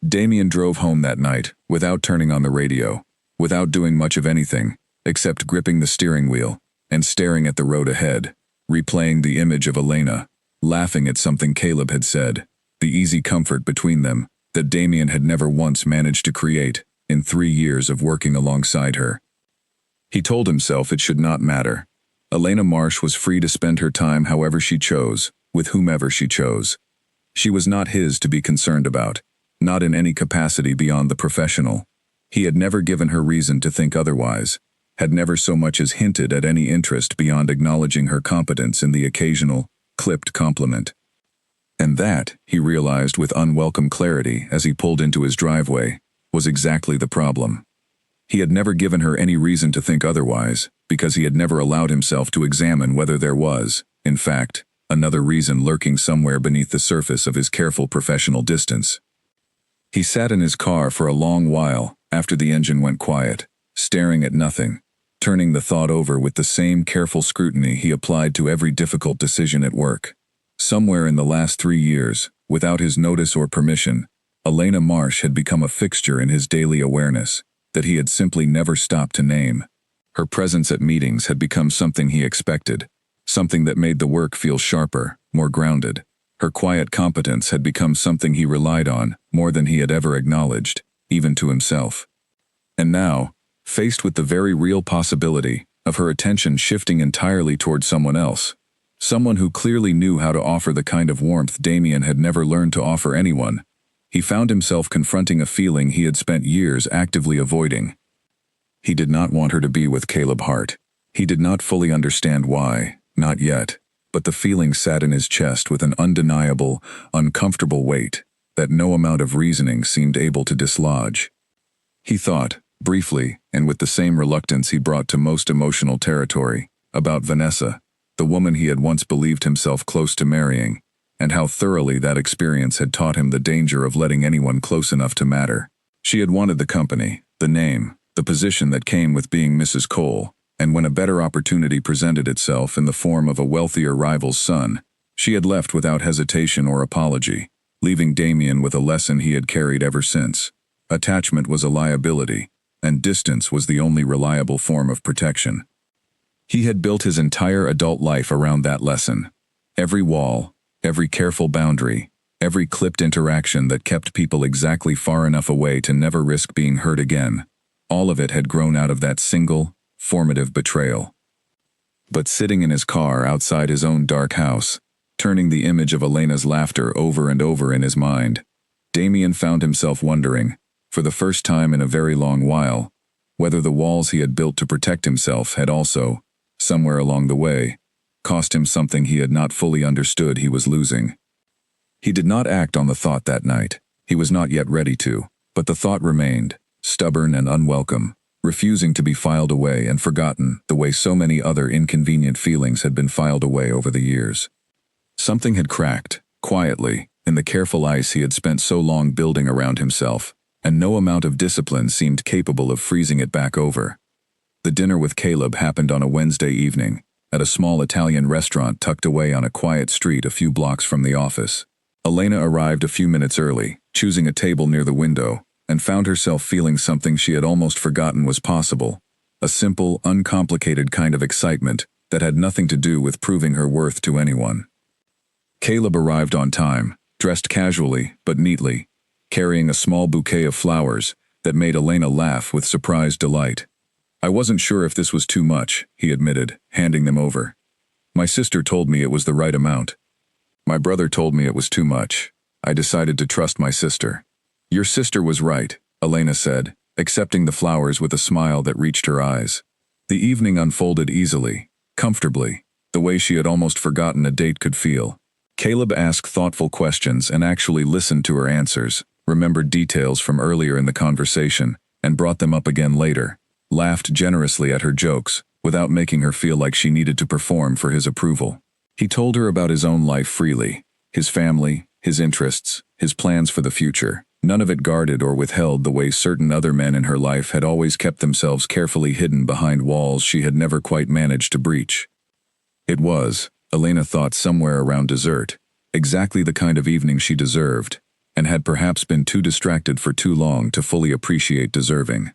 Damian drove home that night, without turning on the radio, without doing much of anything, except gripping the steering wheel, and staring at the road ahead, replaying the image of Elena, laughing at something Caleb had said, the easy comfort between them that Damian had never once managed to create in 3 years of working alongside her. He told himself it should not matter. Elena Marsh was free to spend her time however she chose, with whomever she chose. She was not his to be concerned about, not in any capacity beyond the professional. He had never given her reason to think otherwise, had never so much as hinted at any interest beyond acknowledging her competence in the occasional, clipped compliment. And that, he realized with unwelcome clarity as he pulled into his driveway, was exactly the problem. He had never given her any reason to think otherwise, because he had never allowed himself to examine whether there was, in fact, another reason lurking somewhere beneath the surface of his careful professional distance. He sat in his car for a long while after the engine went quiet, staring at nothing, turning the thought over with the same careful scrutiny he applied to every difficult decision at work. Somewhere in the last 3 years, without his notice or permission, Elena Marsh had become a fixture in his daily awareness that he had simply never stopped to name. Her presence at meetings had become something he expected, something that made the work feel sharper, more grounded. Her quiet competence had become something he relied on more than he had ever acknowledged, even to himself. And now, faced with the very real possibility of her attention shifting entirely toward someone else, someone who clearly knew how to offer the kind of warmth Damien had never learned to offer anyone, he found himself confronting a feeling he had spent years actively avoiding. He did not want her to be with Caleb Hart. He did not fully understand why, not yet, but the feeling sat in his chest with an undeniable, uncomfortable weight that no amount of reasoning seemed able to dislodge. He thought, briefly, and with the same reluctance he brought to most emotional territory, about Vanessa, the woman he had once believed himself close to marrying, and how thoroughly that experience had taught him the danger of letting anyone close enough to matter. She had wanted the company, the name, the position that came with being Mrs. Cole, and when a better opportunity presented itself in the form of a wealthier rival's son, she had left without hesitation or apology, leaving Damien with a lesson he had carried ever since. Attachment was a liability, and distance was the only reliable form of protection. He had built his entire adult life around that lesson. Every wall, every careful boundary, every clipped interaction that kept people exactly far enough away to never risk being hurt again, all of it had grown out of that single, formative betrayal. But sitting in his car outside his own dark house, turning the image of Elena's laughter over and over in his mind, Damien found himself wondering, for the first time in a very long while, whether the walls he had built to protect himself had also, somewhere along the way, cost him something he had not fully understood he was losing. He did not act on the thought that night. He was not yet ready to, but the thought remained, stubborn and unwelcome, refusing to be filed away and forgotten the way so many other inconvenient feelings had been filed away over the years. Something had cracked, quietly, in the careful ice he had spent so long building around himself, and no amount of discipline seemed capable of freezing it back over. The dinner with Caleb happened on a Wednesday evening, at a small Italian restaurant tucked away on a quiet street a few blocks from the office. Elena arrived a few minutes early, choosing a table near the window, and found herself feeling something she had almost forgotten was possible, a simple, uncomplicated kind of excitement that had nothing to do with proving her worth to anyone. Caleb arrived on time, dressed casually but neatly, carrying a small bouquet of flowers that made Elena laugh with surprised delight. "I wasn't sure if this was too much," he admitted, handing them over. "My sister told me it was the right amount. My brother told me it was too much. I decided to trust my sister." "Your sister was right," Elena said, accepting the flowers with a smile that reached her eyes. The evening unfolded easily, comfortably, the way she had almost forgotten a date could feel. Caleb asked thoughtful questions and actually listened to her answers, remembered details from earlier in the conversation, and brought them up again later, laughed generously at her jokes, without making her feel like she needed to perform for his approval. He told her about his own life freely, his family, his interests, his plans for the future, none of it guarded or withheld the way certain other men in her life had always kept themselves carefully hidden behind walls she had never quite managed to breach. It was, Elena thought somewhere around dessert, exactly the kind of evening she deserved, and had perhaps been too distracted for too long to fully appreciate deserving.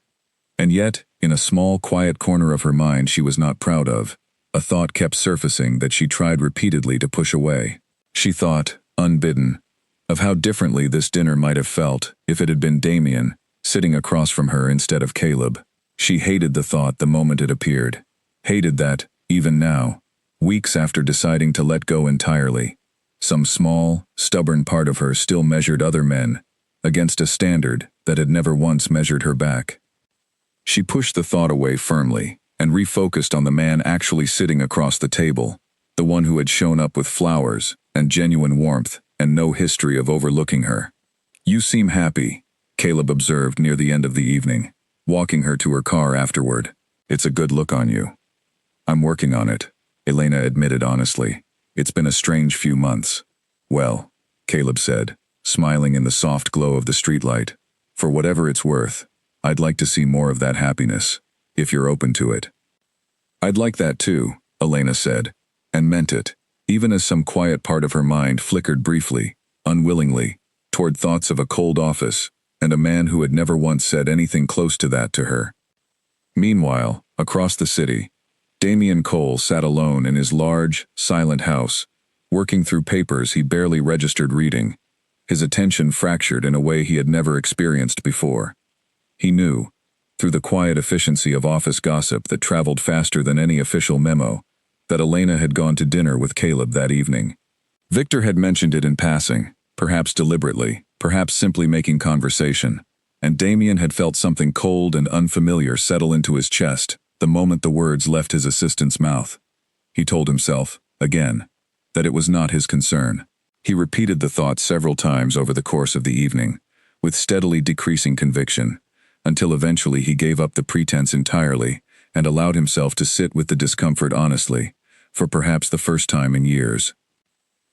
And yet, in a small, quiet corner of her mind she was not proud of, a thought kept surfacing that she tried repeatedly to push away. She thought, unbidden, of how differently this dinner might have felt if it had been Damien, sitting across from her instead of Caleb. She hated the thought the moment it appeared, hated that, even now, weeks after deciding to let go entirely, some small, stubborn part of her still measured other men against a standard that had never once measured her back. She pushed the thought away firmly and refocused on the man actually sitting across the table, the one who had shown up with flowers and genuine warmth and no history of overlooking her. "You seem happy," Caleb observed near the end of the evening, walking her to her car afterward. "It's a good look on you." "I'm working on it," Elena admitted honestly. "It's been a strange few months." "Well," Caleb said, smiling in the soft glow of the streetlight, "for whatever it's worth, I'd like to see more of that happiness, if you're open to it." "I'd like that too," Elena said, and meant it, even as some quiet part of her mind flickered briefly, unwillingly, toward thoughts of a cold office and a man who had never once said anything close to that to her. Meanwhile, across the city, Damian Cole sat alone in his large, silent house, working through papers he barely registered reading, his attention fractured in a way he had never experienced before. He knew, through the quiet efficiency of office gossip that traveled faster than any official memo, that Elena had gone to dinner with Caleb that evening. Victor had mentioned it in passing, perhaps deliberately, perhaps simply making conversation, and Damian had felt something cold and unfamiliar settle into his chest the moment the words left his assistant's mouth. He told himself, again, that it was not his concern. He repeated the thought several times over the course of the evening, with steadily decreasing conviction, until eventually he gave up the pretense entirely and allowed himself to sit with the discomfort honestly, for perhaps the first time in years.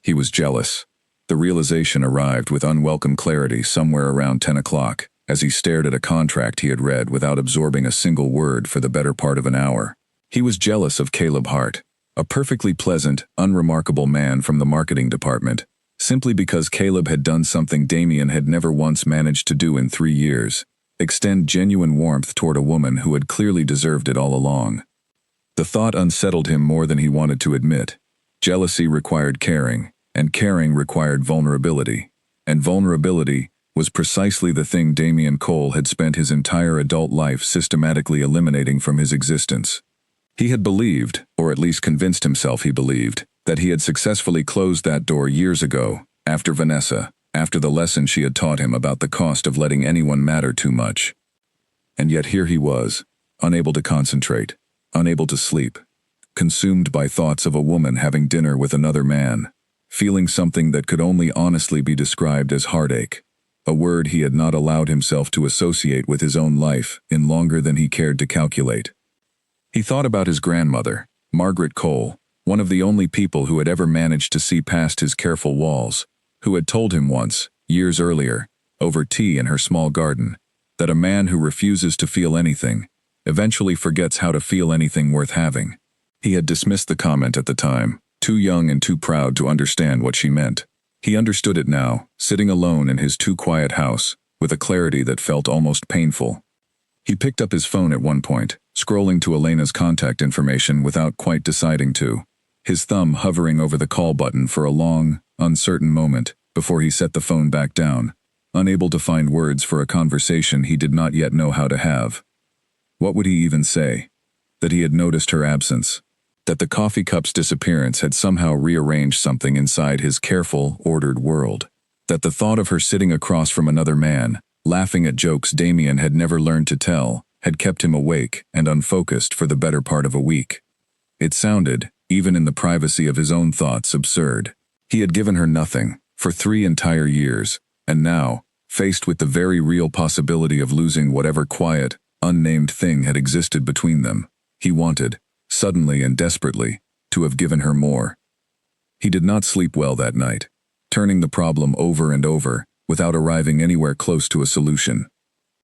He was jealous. The realization arrived with unwelcome clarity somewhere around 10 o'clock, as he stared at a contract he had read without absorbing a single word for the better part of an hour. He was jealous of Caleb Hart, a perfectly pleasant, unremarkable man from the marketing department, simply because Caleb had done something Damian had never once managed to do in 3 years: extend genuine warmth toward a woman who had clearly deserved it all along. The thought unsettled him more than he wanted to admit. Jealousy required caring, and caring required vulnerability, and vulnerability was precisely the thing Damian Cole had spent his entire adult life systematically eliminating from his existence. He had believed, or at least convinced himself he believed, that he had successfully closed that door years ago, after Vanessa, after the lesson she had taught him about the cost of letting anyone matter too much. And yet here he was, unable to concentrate, unable to sleep, consumed by thoughts of a woman having dinner with another man, feeling something that could only honestly be described as heartache, a word he had not allowed himself to associate with his own life in longer than he cared to calculate. He thought about his grandmother, Margaret Cole, one of the only people who had ever managed to see past his careful walls, who had told him once, years earlier, over tea in her small garden, that a man who refuses to feel anything eventually forgets how to feel anything worth having. He had dismissed the comment at the time, too young and too proud to understand what she meant. He understood it now, sitting alone in his too quiet house, with a clarity that felt almost painful. He picked up his phone at one point, scrolling to Elena's contact information without quite deciding to, his thumb hovering over the call button for a long, uncertain moment before he set the phone back down, unable to find words for a conversation he did not yet know how to have. What would he even say? That he had noticed her absence, that the coffee cup's disappearance had somehow rearranged something inside his careful, ordered world, that the thought of her sitting across from another man, laughing at jokes Damian had never learned to tell, had kept him awake and unfocused for the better part of a week. It sounded, even in the privacy of his own thoughts, absurd. He had given her nothing, for 3 entire years, and now, faced with the very real possibility of losing whatever quiet, unnamed thing had existed between them, he wanted, suddenly and desperately, to have given her more. He did not sleep well that night, turning the problem over and over, without arriving anywhere close to a solution.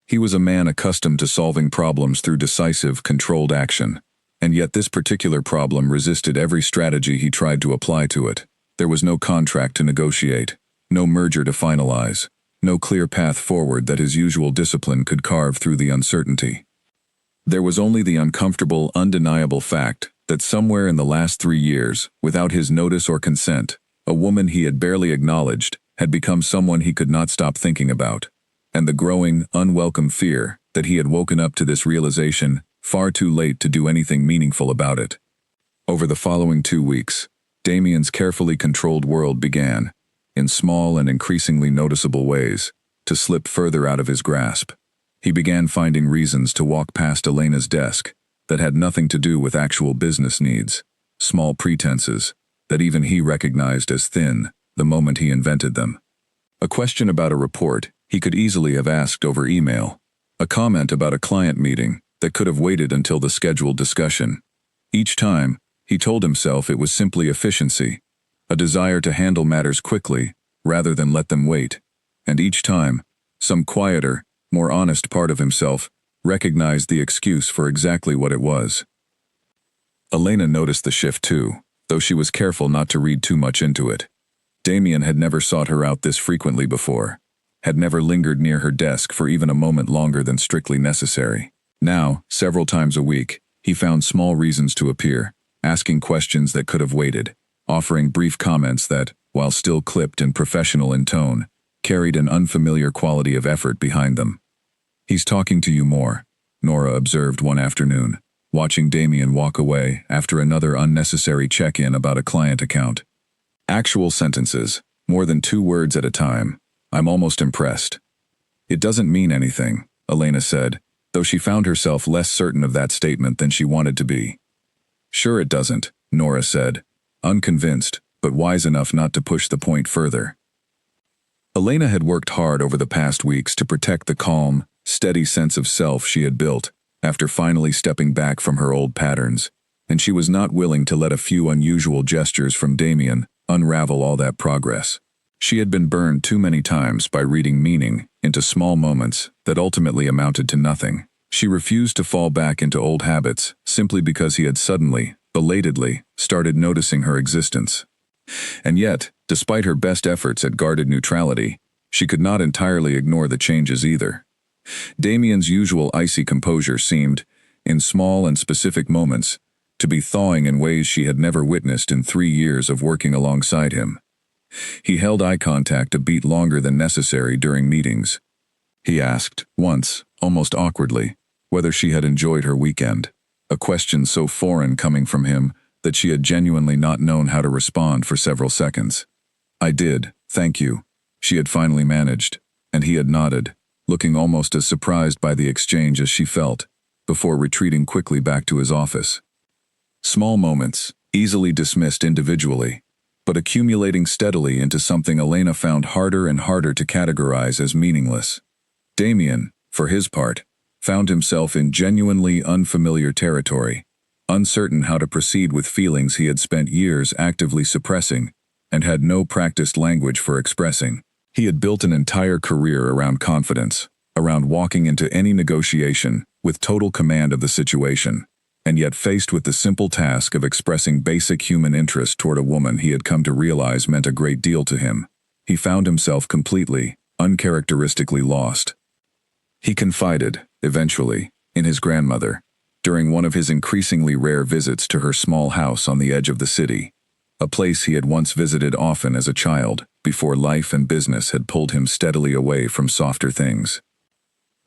He was a man accustomed to solving problems through decisive, controlled action, and yet this particular problem resisted every strategy he tried to apply to it. There was no contract to negotiate, no merger to finalize, no clear path forward that his usual discipline could carve through the uncertainty. There was only the uncomfortable, undeniable fact that somewhere in the last 3 years, without his notice or consent, a woman he had barely acknowledged had become someone he could not stop thinking about, and the growing, unwelcome fear that he had woken up to this realization far too late to do anything meaningful about it. Over the following 2 weeks, Damian's carefully controlled world began, in small and increasingly noticeable ways, to slip further out of his grasp. He began finding reasons to walk past Elena's desk that had nothing to do with actual business needs, small pretenses that even he recognized as thin the moment he invented them. A question about a report he could easily have asked over email, a comment about a client meeting that could have waited until the scheduled discussion. Each time, he told himself it was simply efficiency, a desire to handle matters quickly rather than let them wait, and each time, some quieter, more honest part of himself recognized the excuse for exactly what it was. Elena noticed the shift too, though she was careful not to read too much into it. Damien had never sought her out this frequently before, had never lingered near her desk for even a moment longer than strictly necessary. Now, several times a week, he found small reasons to appear, asking questions that could have waited, offering brief comments that, while still clipped and professional in tone, carried an unfamiliar quality of effort behind them. "He's talking to you more," Nora observed one afternoon, watching Damien walk away after another unnecessary check-in about a client account. "Actual sentences, more than 2 words at a time. I'm almost impressed." "It doesn't mean anything," Elena said, though she found herself less certain of that statement than she wanted to be. "Sure it doesn't," Nora said, unconvinced, but wise enough not to push the point further. Elena had worked hard over the past weeks to protect the calm, steady sense of self she had built after finally stepping back from her old patterns, and she was not willing to let a few unusual gestures from Damien unravel all that progress. She had been burned too many times by reading meaning into small moments that ultimately amounted to nothing. She refused to fall back into old habits simply because he had suddenly, belatedly, started noticing her existence. And yet, despite her best efforts at guarded neutrality, she could not entirely ignore the changes either. Damien's usual icy composure seemed, in small and specific moments, to be thawing in ways she had never witnessed in 3 years of working alongside him. He held eye contact a beat longer than necessary during meetings. He asked, once, almost awkwardly, whether she had enjoyed her weekend, a question so foreign coming from him that she had genuinely not known how to respond for several seconds. "I did, thank you," she had finally managed, and he had nodded, looking almost as surprised by the exchange as she felt, before retreating quickly back to his office. Small moments, easily dismissed individually, but accumulating steadily into something Elena found harder and harder to categorize as meaningless. Damien, for his part, found himself in genuinely unfamiliar territory, uncertain how to proceed with feelings he had spent years actively suppressing and had no practiced language for expressing. He had built an entire career around confidence, around walking into any negotiation with total command of the situation, and yet faced with the simple task of expressing basic human interest toward a woman he had come to realize meant a great deal to him, he found himself completely, uncharacteristically lost. He confided, eventually, in his grandmother, during one of his increasingly rare visits to her small house on the edge of the city, a place he had once visited often as a child, before life and business had pulled him steadily away from softer things.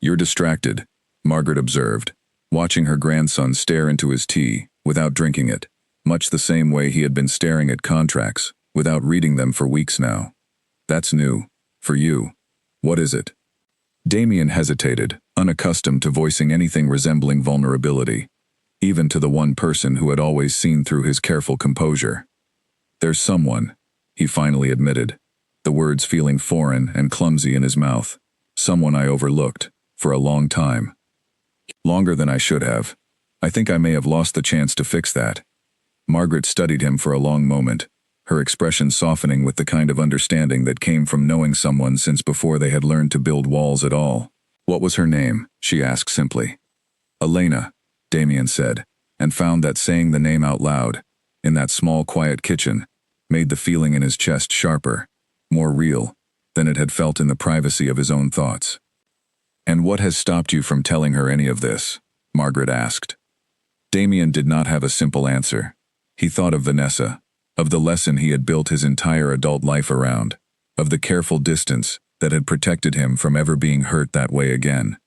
"You're distracted," Margaret observed, watching her grandson stare into his tea without drinking it, much the same way he had been staring at contracts without reading them for weeks now. "That's new. For you. What is it?" Damien hesitated, unaccustomed to voicing anything resembling vulnerability, even to the one person who had always seen through his careful composure. "There's someone," he finally admitted, the words feeling foreign and clumsy in his mouth. "Someone I overlooked, for a long time. Longer than I should have. I think I may have lost the chance to fix that." Margaret studied him for a long moment, her expression softening with the kind of understanding that came from knowing someone since before they had learned to build walls at all. "What was her name?" she asked simply. "Elena," Damien said, and found that saying the name out loud, in that small quiet kitchen, made the feeling in his chest sharper, more real, than it had felt in the privacy of his own thoughts. "And what has stopped you from telling her any of this?" Margaret asked. Damien did not have a simple answer. He thought of Vanessa, of the lesson he had built his entire adult life around, of the careful distance that had protected him from ever being hurt that way again.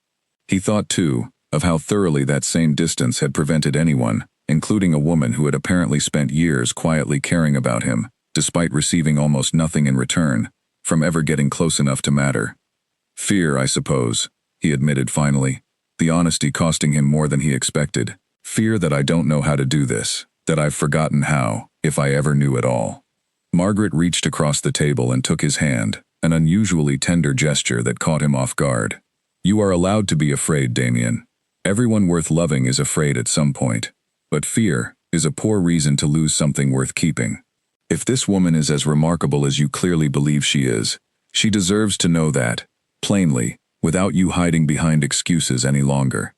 He thought, too, of how thoroughly that same distance had prevented anyone, including a woman who had apparently spent years quietly caring about him, despite receiving almost nothing in return, from ever getting close enough to matter. "Fear, I suppose," he admitted finally, the honesty costing him more than he expected. "Fear that I don't know how to do this, that I've forgotten how, if I ever knew at all." Margaret reached across the table and took his hand, an unusually tender gesture that caught him off guard. "You are allowed to be afraid, Damien. Everyone worth loving is afraid at some point. But fear is a poor reason to lose something worth keeping. If this woman is as remarkable as you clearly believe she is, she deserves to know that, plainly, without you hiding behind excuses any longer."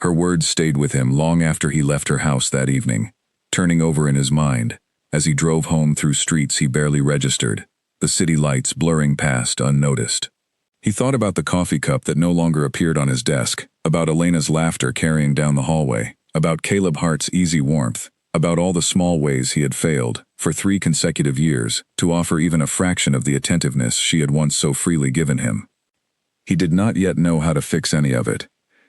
Her words stayed with him long after he left her house that evening, turning over in his mind, as he drove home through streets he barely registered, the city lights blurring past unnoticed. He thought about the coffee cup that no longer appeared on his desk, about Elena's laughter carrying down the hallway, about Caleb Hart's easy warmth, about all the small ways he had failed, for 3 consecutive years, to offer even a fraction of the attentiveness she had once so freely given him. He did not yet know how to fix any of it.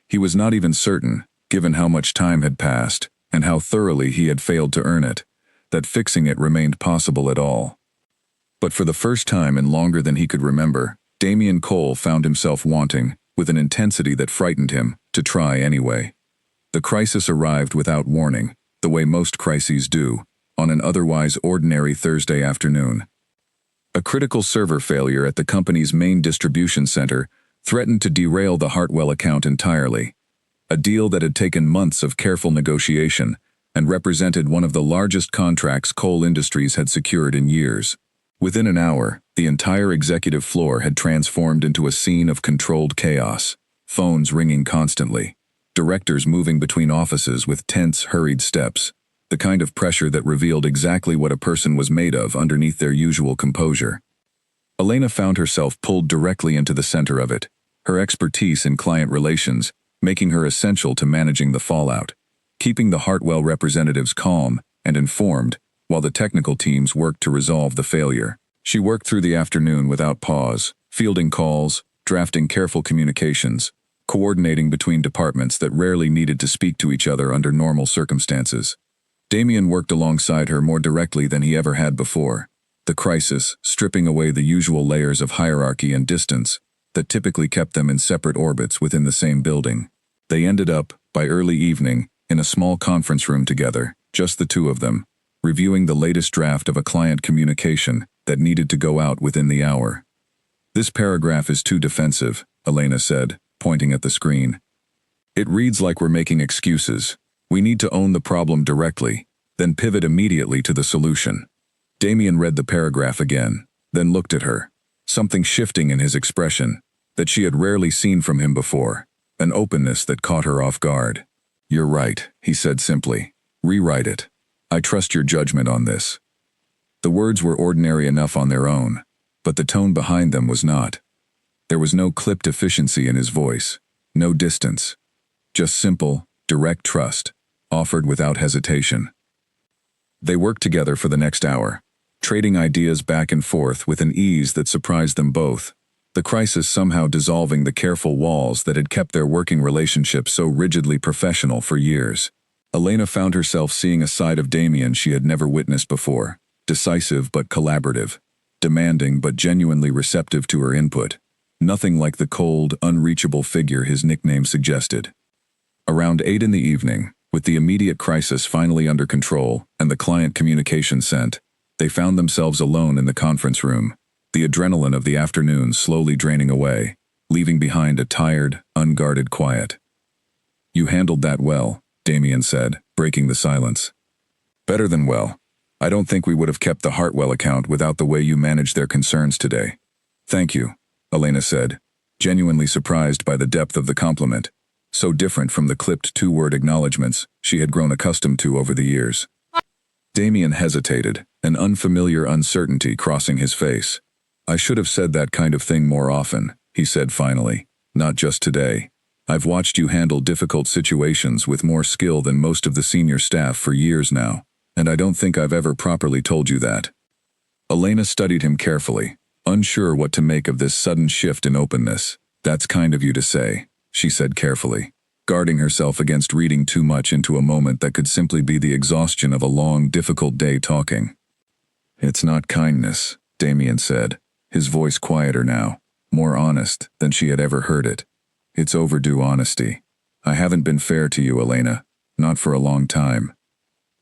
He was not even certain, given how much time had passed, and how thoroughly he had failed to earn it, that fixing it remained possible at all. But for the first time in longer than he could remember, Damian Cole found himself wanting, with an intensity that frightened him, to try anyway. The crisis arrived without warning, the way most crises do, on an otherwise ordinary Thursday afternoon. A critical server failure at the company's main distribution center threatened to derail the Hartwell account entirely, a deal that had taken months of careful negotiation and represented one of the largest contracts Cole Industries had secured in years. Within an hour, the entire executive floor had transformed into a scene of controlled chaos, phones ringing constantly, directors moving between offices with tense, hurried steps, the kind of pressure that revealed exactly what a person was made of underneath their usual composure. Elena found herself pulled directly into the center of it, her expertise in client relations making her essential to managing the fallout, keeping the Hartwell representatives calm and informed while the technical teams worked to resolve the failure. She worked through the afternoon without pause, fielding calls, drafting careful communications, coordinating between departments that rarely needed to speak to each other under normal circumstances. Damian worked alongside her more directly than he ever had before, the crisis stripping away the usual layers of hierarchy and distance that typically kept them in separate orbits within the same building. They ended up, by early evening, in a small conference room together, just the two of them, reviewing the latest draft of a client communication that needed to go out within the hour. "This paragraph is too defensive," Elena said, pointing at the screen. "It reads like we're making excuses. We need to own the problem directly, then pivot immediately to the solution." Damian read the paragraph again, then looked at her, something shifting in his expression that she had rarely seen from him before, an openness that caught her off guard. "You're right," he said simply. "Rewrite it. I trust your judgment on this." The words were ordinary enough on their own, but the tone behind them was not. There was no clipped efficiency in his voice, no distance, just simple, direct trust, offered without hesitation. They worked together for the next hour, trading ideas back and forth with an ease that surprised them both, the crisis somehow dissolving the careful walls that had kept their working relationship so rigidly professional for years. Elena found herself seeing a side of Damian she had never witnessed before, decisive but collaborative, demanding but genuinely receptive to her input, nothing like the cold, unreachable figure his nickname suggested. Around 8 in the evening, with the immediate crisis finally under control and the client communication sent, they found themselves alone in the conference room, the adrenaline of the afternoon slowly draining away, leaving behind a tired, unguarded quiet. "You handled that well," Damian said, breaking the silence. "Better than well. I don't think we would have kept the Hartwell account without the way you managed their concerns today." "Thank you," Elena said, genuinely surprised by the depth of the compliment, so different from the clipped 2-word acknowledgments she had grown accustomed to over the years. Damian hesitated, an unfamiliar uncertainty crossing his face. "I should have said that kind of thing more often," he said finally, "not just today. I've watched you handle difficult situations with more skill than most of the senior staff for years now, and I don't think I've ever properly told you that." Elena studied him carefully, unsure what to make of this sudden shift in openness. "That's kind of you to say," she said carefully, guarding herself against reading too much into a moment that could simply be the exhaustion of a long, difficult day talking. "It's not kindness," Damian said, his voice quieter now, more honest than she had ever heard it. "It's overdue honesty. I haven't been fair to you, Elena, not for a long time."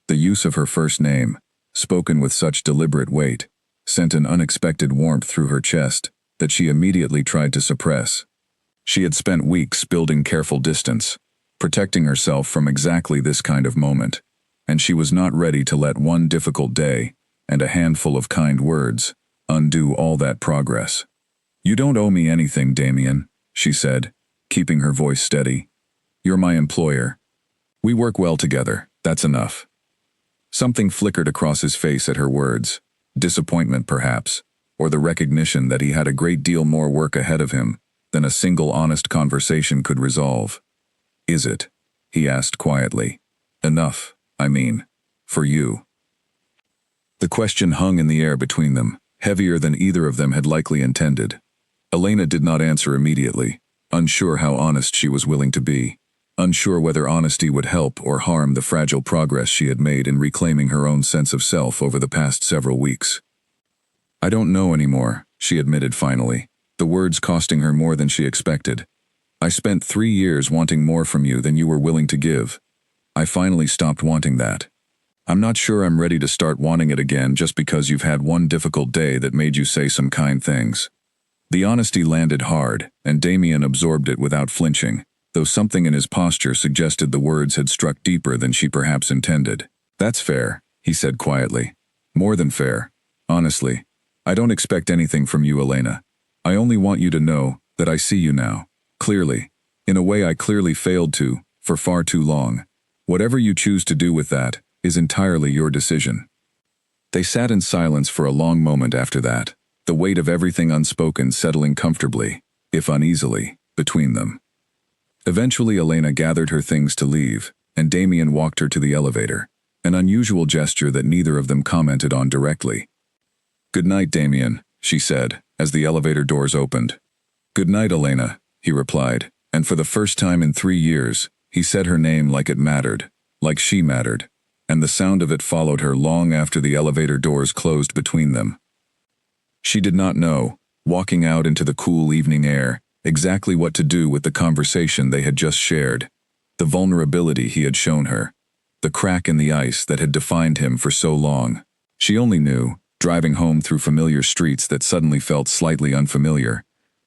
The use of her first name, spoken with such deliberate weight, sent an unexpected warmth through her chest that she immediately tried to suppress. She had spent weeks building careful distance, protecting herself from exactly this kind of moment, and she was not ready to let one difficult day and a handful of kind words undo all that progress. "You don't owe me anything, Damian," she said, keeping her voice steady. "You're my employer. We work well together, that's enough." Something flickered across his face at her words. Disappointment, perhaps, or the recognition that he had a great deal more work ahead of him than a single honest conversation could resolve. "Is it?" he asked quietly. "Enough, I mean, for you?" The question hung in the air between them, heavier than either of them had likely intended. Elena did not answer immediately, unsure how honest she was willing to be, unsure whether honesty would help or harm the fragile progress she had made in reclaiming her own sense of self over the past several weeks. "I don't know anymore," she admitted finally, the words costing her more than she expected. "I spent 3 years wanting more from you than you were willing to give. I finally stopped wanting that. I'm not sure I'm ready to start wanting it again just because you've had one difficult day that made you say some kind things." The honesty landed hard, and Damien absorbed it without flinching, though something in his posture suggested the words had struck deeper than she perhaps intended. "That's fair," he said quietly. "More than fair. Honestly, I don't expect anything from you, Elena. I only want you to know that I see you now, clearly, in a way I clearly failed to, for far too long. Whatever you choose to do with that is entirely your decision." They sat in silence for a long moment after that, the weight of everything unspoken settling comfortably, if uneasily, between them. Eventually Elena gathered her things to leave, and Damien walked her to the elevator, an unusual gesture that neither of them commented on directly. "Good night, Damien," she said, as the elevator doors opened. "Good night, Elena," he replied, and for the first time in 3 years, he said her name like it mattered, like she mattered, and the sound of it followed her long after the elevator doors closed between them. She did not know, walking out into the cool evening air, exactly what to do with the conversation they had just shared, the vulnerability he had shown her, the crack in the ice that had defined him for so long. She only knew, driving home through familiar streets that suddenly felt slightly unfamiliar,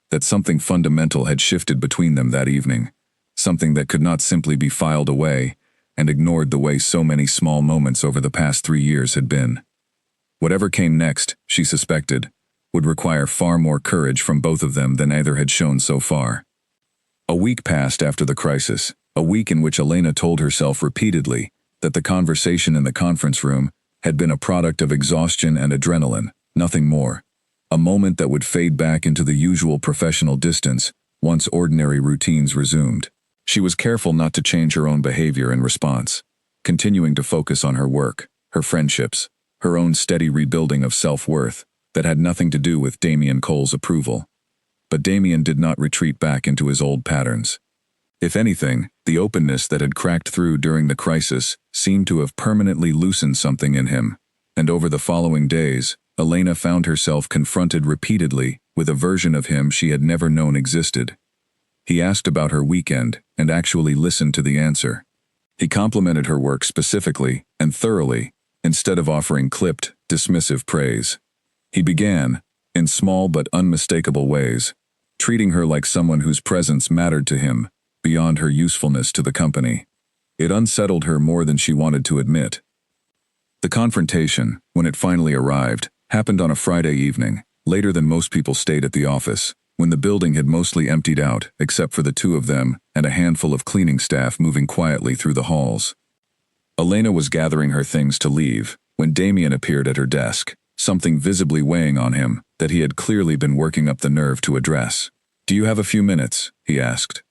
that something fundamental had shifted between them that evening, something that could not simply be filed away and ignored the way so many small moments over the past 3 years had been. Whatever came next, she suspected, would require far more courage from both of them than either had shown so far. A week passed after the crisis, a week in which Elena told herself repeatedly that the conversation in the conference room had been a product of exhaustion and adrenaline, nothing more. A moment that would fade back into the usual professional distance once ordinary routines resumed. She was careful not to change her own behavior in response, continuing to focus on her work, her friendships, her own steady rebuilding of self-worth that had nothing to do with Damien Cole's approval. But Damien did not retreat back into his old patterns. If anything, the openness that had cracked through during the crisis seemed to have permanently loosened something in him, and over the following days, Elena found herself confronted repeatedly with a version of him she had never known existed. He asked about her weekend and actually listened to the answer. He complimented her work specifically and thoroughly, instead of offering clipped, dismissive praise. He began, in small but unmistakable ways, treating her like someone whose presence mattered to him, beyond her usefulness to the company. It unsettled her more than she wanted to admit. The confrontation, when it finally arrived, happened on a Friday evening, later than most people stayed at the office, when the building had mostly emptied out except for the two of them and a handful of cleaning staff moving quietly through the halls. Elena was gathering her things to leave when Damien appeared at her desk, something visibly weighing on him that he had clearly been working up the nerve to address. "Do you have a few minutes?" he asked.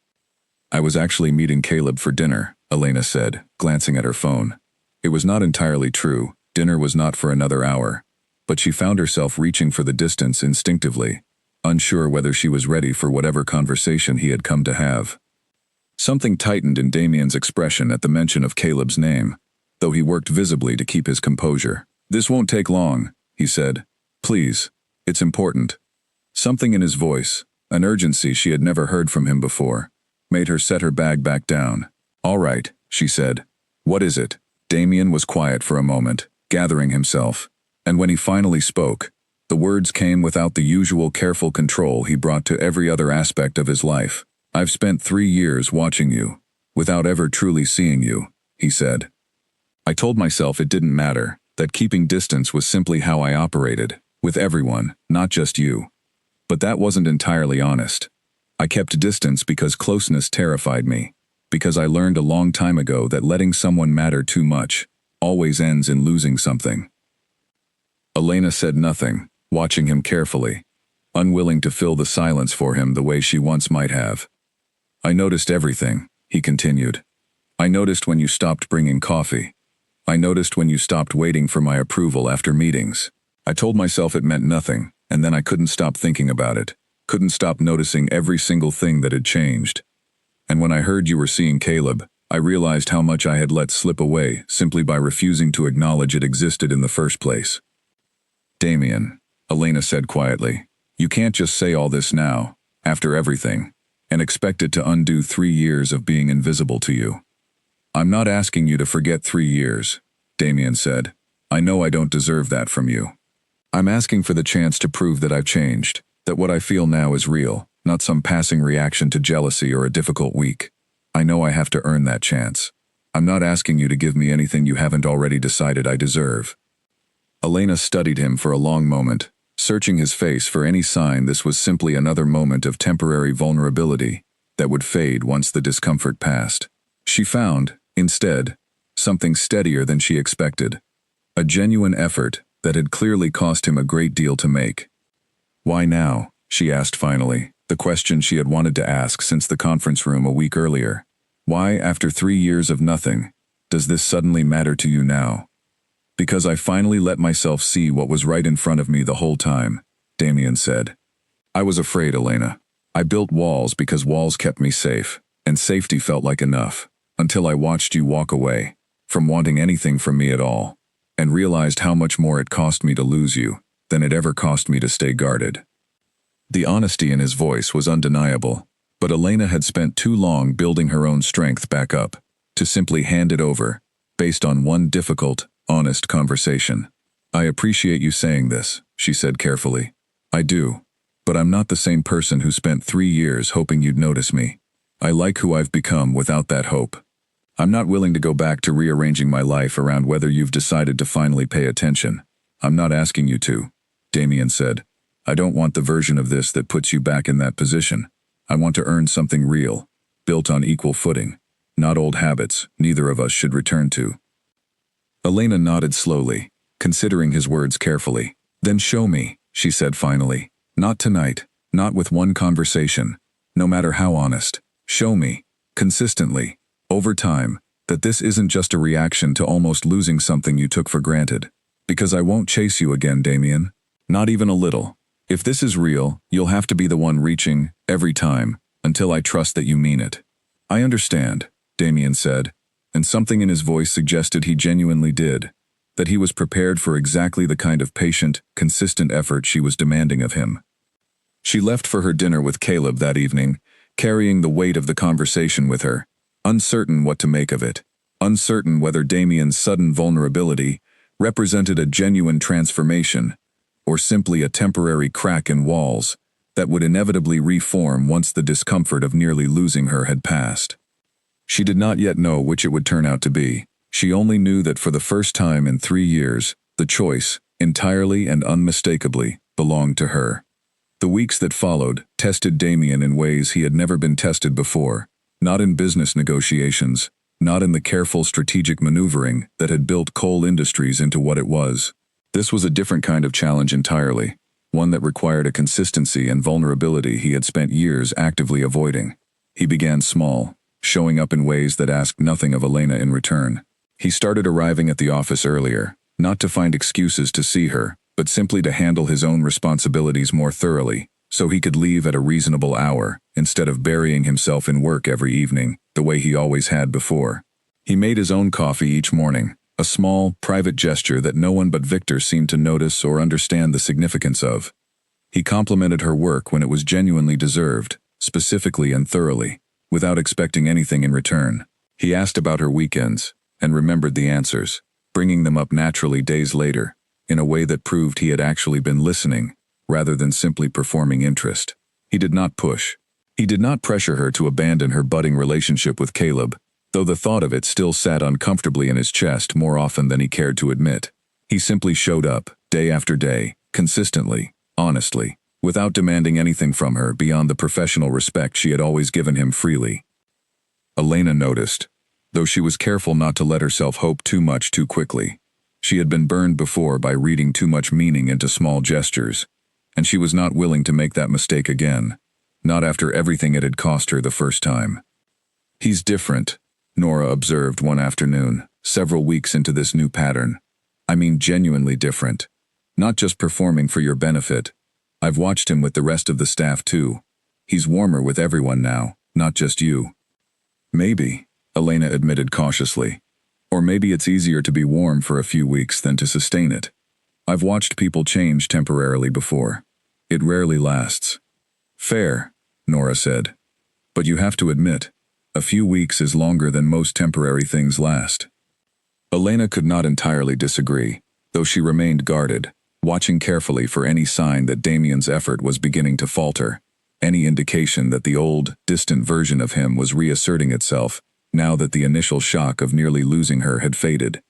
"I was actually meeting Caleb for dinner," Elena said, glancing at her phone. It was not entirely true, dinner was not for another hour, but she found herself reaching for the distance instinctively, unsure whether she was ready for whatever conversation he had come to have. Something tightened in Damien's expression at the mention of Caleb's name, though he worked visibly to keep his composure. "This won't take long," he said. "Please, it's important." Something in his voice, an urgency she had never heard from him before, made her set her bag back down. "All right," she said. "What is it?" Damien was quiet for a moment, gathering himself, and when he finally spoke, the words came without the usual careful control he brought to every other aspect of his life. "I've spent 3 years watching you, without ever truly seeing you," he said. "I told myself it didn't matter, that keeping distance was simply how I operated, with everyone, not just you. But that wasn't entirely honest. I kept distance because closeness terrified me, because I learned a long time ago that letting someone matter too much, always ends in losing something. Elena said nothing, watching him carefully, unwilling to fill the silence for him the way she once might have. I noticed everything, he continued. I noticed when you stopped bringing coffee. I noticed when you stopped waiting for my approval after meetings. I told myself it meant nothing, and then I couldn't stop thinking about it, couldn't stop noticing every single thing that had changed. And when I heard you were seeing Caleb, I realized how much I had let slip away simply by refusing to acknowledge it existed in the first place. Damien, Elena said quietly, you can't just say all this now, after everything, and expect it to undo 3 years of being invisible to you. I'm not asking you to forget 3 years, Damien said. I know I don't deserve that from you. I'm asking for the chance to prove that I've changed, that what I feel now is real, not some passing reaction to jealousy or a difficult week. I know I have to earn that chance. I'm not asking you to give me anything you haven't already decided I deserve. Elena studied him for a long moment, searching his face for any sign this was simply another moment of temporary vulnerability that would fade once the discomfort passed. She found, instead, something steadier than she expected. A genuine effort that had clearly cost him a great deal to make. Why now? She asked finally, the question she had wanted to ask since the conference room a week earlier. Why, after 3 years of nothing, does this suddenly matter to you now? Because I finally let myself see what was right in front of me the whole time, Damien said. I was afraid, Elena. I built walls because walls kept me safe, and safety felt like enough, until I watched you walk away, from wanting anything from me at all, and realized how much more it cost me to lose you than it ever cost me to stay guarded. The honesty in his voice was undeniable, but Elena had spent too long building her own strength back up, to simply hand it over, based on one difficult, honest conversation. I appreciate you saying this, she said carefully. I do, but I'm not the same person who spent 3 years hoping you'd notice me. I like who I've become without that hope. I'm not willing to go back to rearranging my life around whether you've decided to finally pay attention. I'm not asking you to, Damien said. I don't want the version of this that puts you back in that position. I want to earn something real, built on equal footing, not old habits neither of us should return to. Elena nodded slowly, considering his words carefully. Then show me, she said finally. Not tonight, not with one conversation, no matter how honest. Show me, consistently, over time, that this isn't just a reaction to almost losing something you took for granted. Because I won't chase you again, Damien. Not even a little. If this is real, you'll have to be the one reaching, every time, until I trust that you mean it. I understand, Damien said, and something in his voice suggested he genuinely did, that he was prepared for exactly the kind of patient, consistent effort she was demanding of him. She left for her dinner with Caleb that evening, carrying the weight of the conversation with her, uncertain what to make of it, uncertain whether Damien's sudden vulnerability represented a genuine transformation, or simply a temporary crack in walls that would inevitably reform once the discomfort of nearly losing her had passed. She did not yet know which it would turn out to be. She only knew that for the first time in 3 years, the choice, entirely and unmistakably, belonged to her. The weeks that followed tested Damien in ways he had never been tested before, not in business negotiations, not in the careful strategic maneuvering that had built Cole Industries into what it was. This was a different kind of challenge entirely, one that required a consistency and vulnerability he had spent years actively avoiding. He began small, showing up in ways that asked nothing of Elena in return. He started arriving at the office earlier, not to find excuses to see her, but simply to handle his own responsibilities more thoroughly, so he could leave at a reasonable hour, instead of burying himself in work every evening, the way he always had before. He made his own coffee each morning, a small, private gesture that no one but Victor seemed to notice or understand the significance of. He complimented her work when it was genuinely deserved, specifically and thoroughly, without expecting anything in return. He asked about her weekends, and remembered the answers, bringing them up naturally days later, in a way that proved he had actually been listening, rather than simply performing interest. He did not push. He did not pressure her to abandon her budding relationship with Caleb, though the thought of it still sat uncomfortably in his chest more often than he cared to admit. He simply showed up, day after day, consistently, honestly, without demanding anything from her beyond the professional respect she had always given him freely. Elena noticed. though she was careful not to let herself hope too much too quickly. She had been burned before by reading too much meaning into small gestures, and she was not willing to make that mistake again, not after everything it had cost her the first time. "He's different," Nora observed one afternoon, several weeks into this new pattern. "I mean genuinely different. Not just performing for your benefit. I've watched him with the rest of the staff too. He's warmer with everyone now, not just you." "Maybe," Elena admitted cautiously. "Or maybe it's easier to be warm for a few weeks than to sustain it. I've watched people change temporarily before. It rarely lasts." "Fair," Nora said. "But you have to admit, a few weeks is longer than most temporary things last." Elena could not entirely disagree, though she remained guarded, watching carefully for any sign that Damien's effort was beginning to falter, any indication that the old, distant version of him was reasserting itself, now that the initial shock of nearly losing her had faded.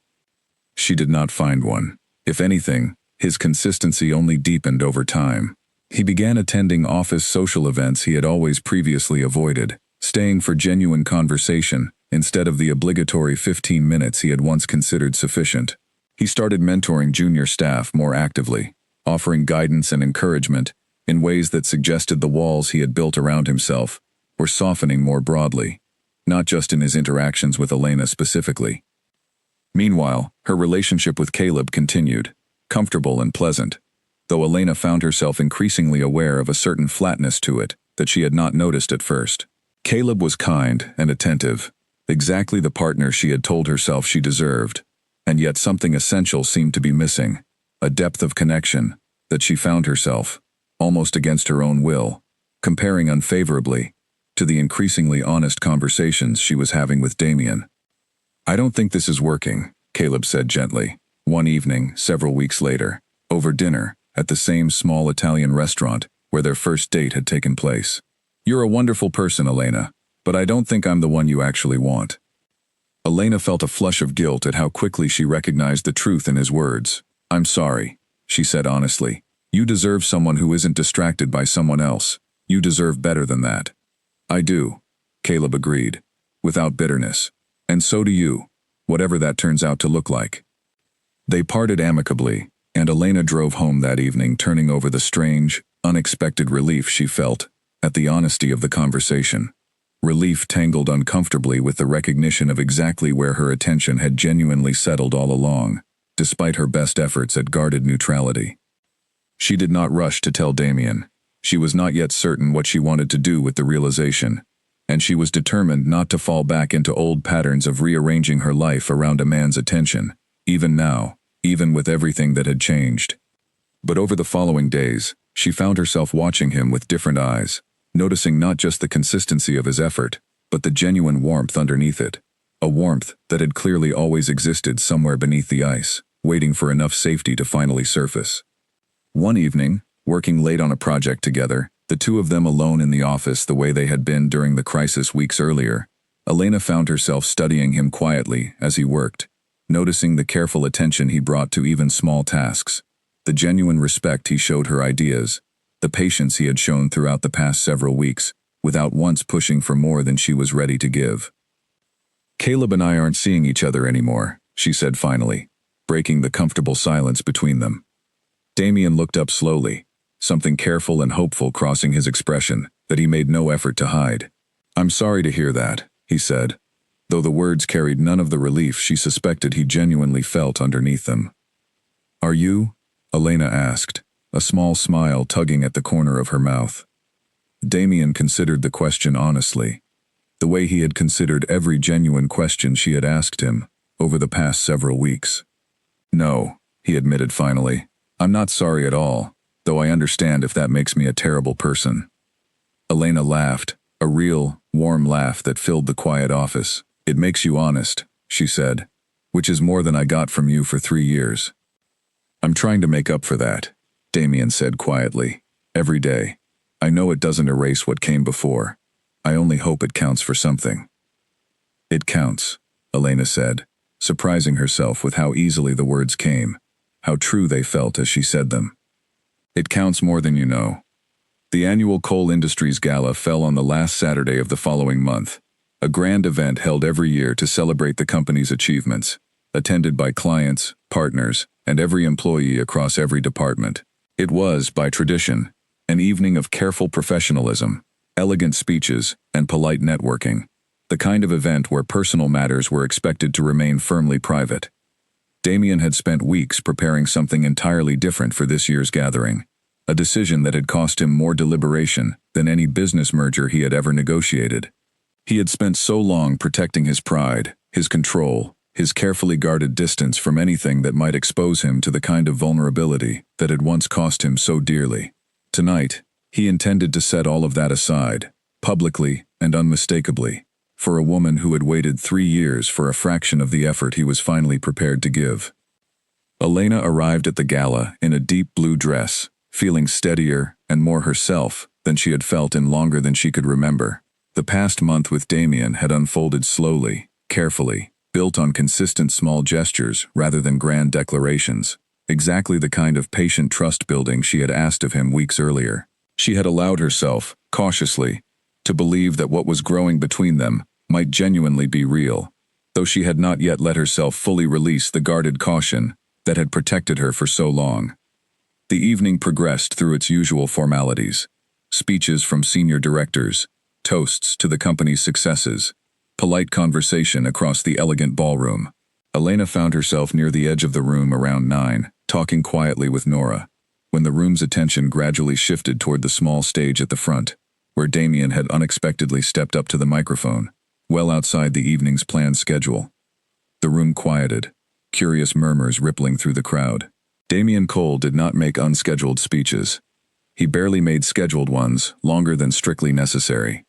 She did not find one. If anything, his consistency only deepened over time. He began attending office social events he had always previously avoided, staying for genuine conversation instead of the obligatory 15 minutes he had once considered sufficient. He started mentoring junior staff more actively, offering guidance and encouragement in ways that suggested the walls he had built around himself were softening more broadly, not just in his interactions with Elena specifically. Meanwhile, her relationship with Caleb continued, comfortable and pleasant, though Elena found herself increasingly aware of a certain flatness to it that she had not noticed at first. Caleb was kind and attentive, exactly the partner she had told herself she deserved, and yet something essential seemed to be missing, a depth of connection that she found herself, almost against her own will, comparing unfavorably to the increasingly honest conversations she was having with Damien. "I don't think this is working," Caleb said gently, one evening, several weeks later, over dinner, at the same small Italian restaurant where their first date had taken place. "You're a wonderful person, Elena, but I don't think I'm the one you actually want." Elena felt a flush of guilt at how quickly she recognized the truth in his words. "I'm sorry," she said honestly. "You deserve someone who isn't distracted by someone else. You deserve better than that." "I do," Caleb agreed, without bitterness. "And so do you, whatever that turns out to look like." They parted amicably, and Elena drove home that evening turning over the strange, unexpected relief she felt at the honesty of the conversation. Relief tangled uncomfortably with the recognition of exactly where her attention had genuinely settled all along, despite her best efforts at guarded neutrality. She did not rush to tell Damien. She was not yet certain what she wanted to do with the realization, and she was determined not to fall back into old patterns of rearranging her life around a man's attention, even now, even with everything that had changed. But over the following days, she found herself watching him with different eyes, noticing not just the consistency of his effort, but the genuine warmth underneath it, a warmth that had clearly always existed somewhere beneath the ice, waiting for enough safety to finally surface. One evening, working late on a project together, the two of them alone in the office the way they had been during the crisis weeks earlier, Elena found herself studying him quietly as he worked, noticing the careful attention he brought to even small tasks, the genuine respect he showed her ideas, the patience he had shown throughout the past several weeks, without once pushing for more than she was ready to give. "Caleb and I aren't seeing each other anymore," she said finally, breaking the comfortable silence between them. Damien looked up slowly, something careful and hopeful crossing his expression that he made no effort to hide. "I'm sorry to hear that," he said, though the words carried none of the relief she suspected he genuinely felt underneath them. "Are you?" Elena asked, a small smile tugging at the corner of her mouth. Damien considered the question honestly, the way he had considered every genuine question she had asked him over the past several weeks. "No," he admitted finally. "I'm not sorry at all, though I understand if that makes me a terrible person." Elena laughed, a real, warm laugh that filled the quiet office. "It makes you honest," she said, "which is more than I got from you for 3 years." "I'm trying to make up for that," Damien said quietly. "Every day. I know it doesn't erase what came before. I only hope it counts for something." "It counts," Elena said, surprising herself with how easily the words came, how true they felt as she said them. "It counts more than you know." The annual Coal Industries Gala fell on the last Saturday of the following month, a grand event held every year to celebrate the company's achievements, attended by clients, partners, and every employee across every department. It was, by tradition, an evening of careful professionalism, elegant speeches, and polite networking, the kind of event where personal matters were expected to remain firmly private. Damien had spent weeks preparing something entirely different for this year's gathering, a decision that had cost him more deliberation than any business merger he had ever negotiated. He had spent so long protecting his pride, his control, his carefully guarded distance from anything that might expose him to the kind of vulnerability that had once cost him so dearly. Tonight, he intended to set all of that aside, publicly and unmistakably, for a woman who had waited 3 years for a fraction of the effort he was finally prepared to give. Elena arrived at the gala in a deep blue dress, feeling steadier and more herself than she had felt in longer than she could remember. The past month with Damien had unfolded slowly, carefully, built on consistent small gestures rather than grand declarations, exactly the kind of patient trust-building she had asked of him weeks earlier. She had allowed herself, cautiously, to believe that what was growing between them might genuinely be real, though she had not yet let herself fully release the guarded caution that had protected her for so long. The evening progressed through its usual formalities: speeches from senior directors, toasts to the company's successes, polite conversation across the elegant ballroom. Elena found herself near the edge of the room around 9, talking quietly with Nora, when the room's attention gradually shifted toward the small stage at the front, where Damien had unexpectedly stepped up to the microphone, well outside the evening's planned schedule. The room quieted, curious murmurs rippling through the crowd. Damien Cole did not make unscheduled speeches. He barely made scheduled ones, longer than strictly necessary.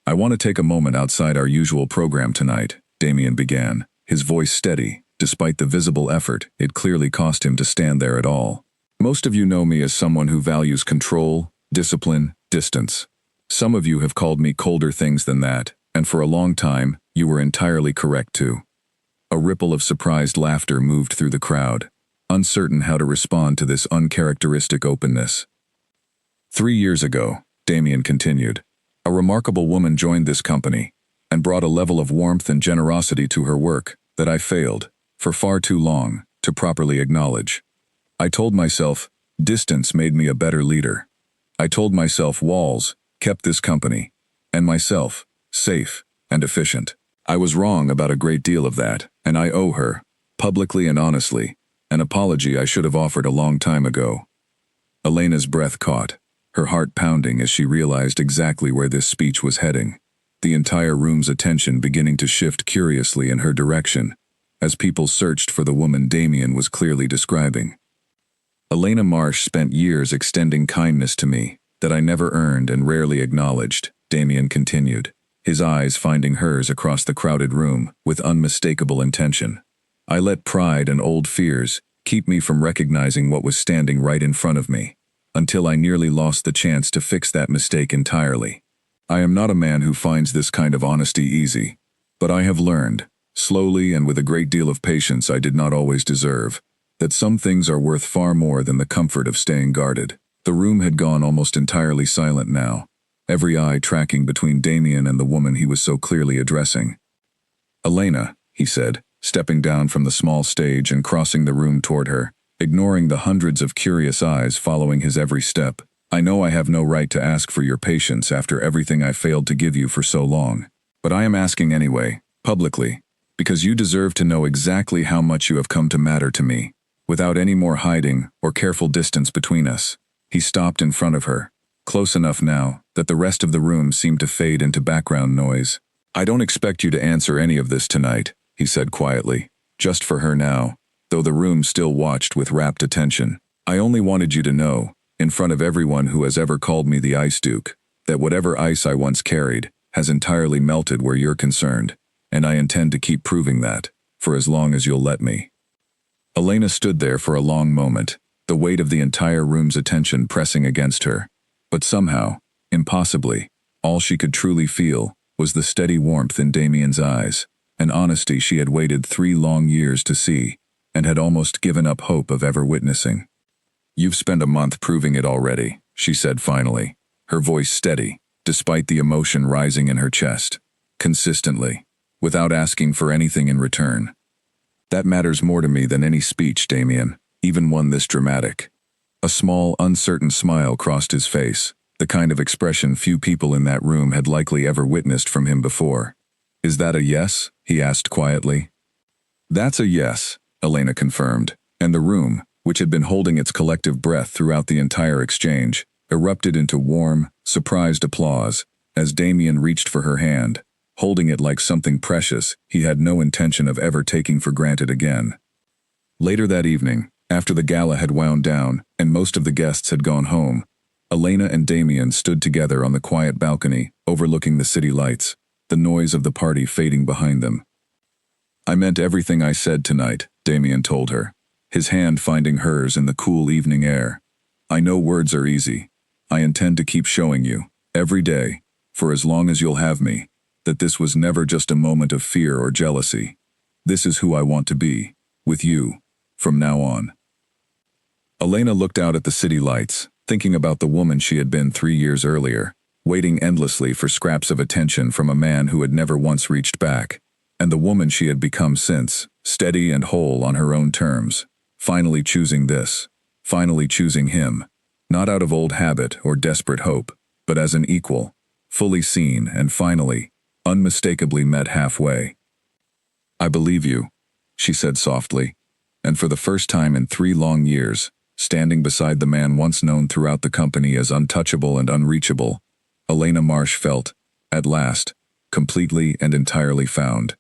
"I want to take a moment outside our usual program tonight," Damien began, his voice steady, despite the visible effort it clearly cost him to stand there at all. "Most of you know me as someone who values control, discipline, distance. Some of you have called me colder things than that, and for a long time, you were entirely correct too." A ripple of surprised laughter moved through the crowd, uncertain how to respond to this uncharacteristic openness. 3 years ago, Damien continued, a remarkable woman joined this company and brought a level of warmth and generosity to her work that I failed, for far too long, to properly acknowledge. I told myself, distance made me a better leader. I told myself walls kept this company, and myself, safe and efficient. I was wrong about a great deal of that, and I owe her, publicly and honestly, an apology I should have offered a long time ago. Elena's breath caught, her heart pounding as she realized exactly where this speech was heading, the entire room's attention beginning to shift curiously in her direction, as people searched for the woman Damien was clearly describing. Elena Marsh spent years extending kindness to me that I never earned and rarely acknowledged, Damien continued, his eyes finding hers across the crowded room with unmistakable intention. I let pride and old fears keep me from recognizing what was standing right in front of me, until I nearly lost the chance to fix that mistake entirely. I am not a man who finds this kind of honesty easy, but I have learned, slowly and with a great deal of patience I did not always deserve, that some things are worth far more than the comfort of staying guarded. The room had gone almost entirely silent now, every eye tracking between Damien and the woman he was so clearly addressing. "Elena," he said, stepping down from the small stage and crossing the room toward her, ignoring the hundreds of curious eyes following his every step. "I know I have no right to ask for your patience after everything I failed to give you for so long, but I am asking anyway, publicly, because you deserve to know exactly how much you have come to matter to me, without any more hiding or careful distance between us." He stopped in front of her, close enough now that the rest of the room seemed to fade into background noise. "I don't expect you to answer any of this tonight," he said quietly, just for her now, though the room still watched with rapt attention. "I only wanted you to know, in front of everyone who has ever called me the Ice Duke, that whatever ice I once carried has entirely melted where you're concerned, and I intend to keep proving that, for as long as you'll let me." Elena stood there for a long moment, the weight of the entire room's attention pressing against her, but somehow, impossibly, all she could truly feel was the steady warmth in Damien's eyes, an honesty she had waited 3 long years to see, and had almost given up hope of ever witnessing. "You've spent a month proving it already," she said finally, her voice steady, despite the emotion rising in her chest. consistently, without asking for anything in return. That matters more to me than any speech, Damien, even one this dramatic. A small, uncertain smile crossed his face, the kind of expression few people in that room had likely ever witnessed from him before. Is that a yes? He asked quietly. That's a yes, Elena confirmed, and the room, which had been holding its collective breath throughout the entire exchange, erupted into warm, surprised applause as Damien reached for her hand, holding it like something precious he had no intention of ever taking for granted again. Later that evening, after the gala had wound down and most of the guests had gone home, Elena and Damien stood together on the quiet balcony overlooking the city lights, the noise of the party fading behind them. I meant everything I said tonight, Damien told her, his hand finding hers in the cool evening air. I know words are easy. I intend to keep showing you, every day, for as long as you'll have me, that this was never just a moment of fear or jealousy. This is who I want to be, with you, from now on. Elena looked out at the city lights, thinking about the woman she had been 3 years earlier, waiting endlessly for scraps of attention from a man who had never once reached back, and the woman she had become since, steady and whole on her own terms, finally choosing this, finally choosing him, not out of old habit or desperate hope, but as an equal, fully seen and finally, unmistakably met halfway. I believe you, she said softly, and for the first time in 3 long years, standing beside the man once known throughout the company as untouchable and unreachable, Elena Marsh felt, at last, completely and entirely found.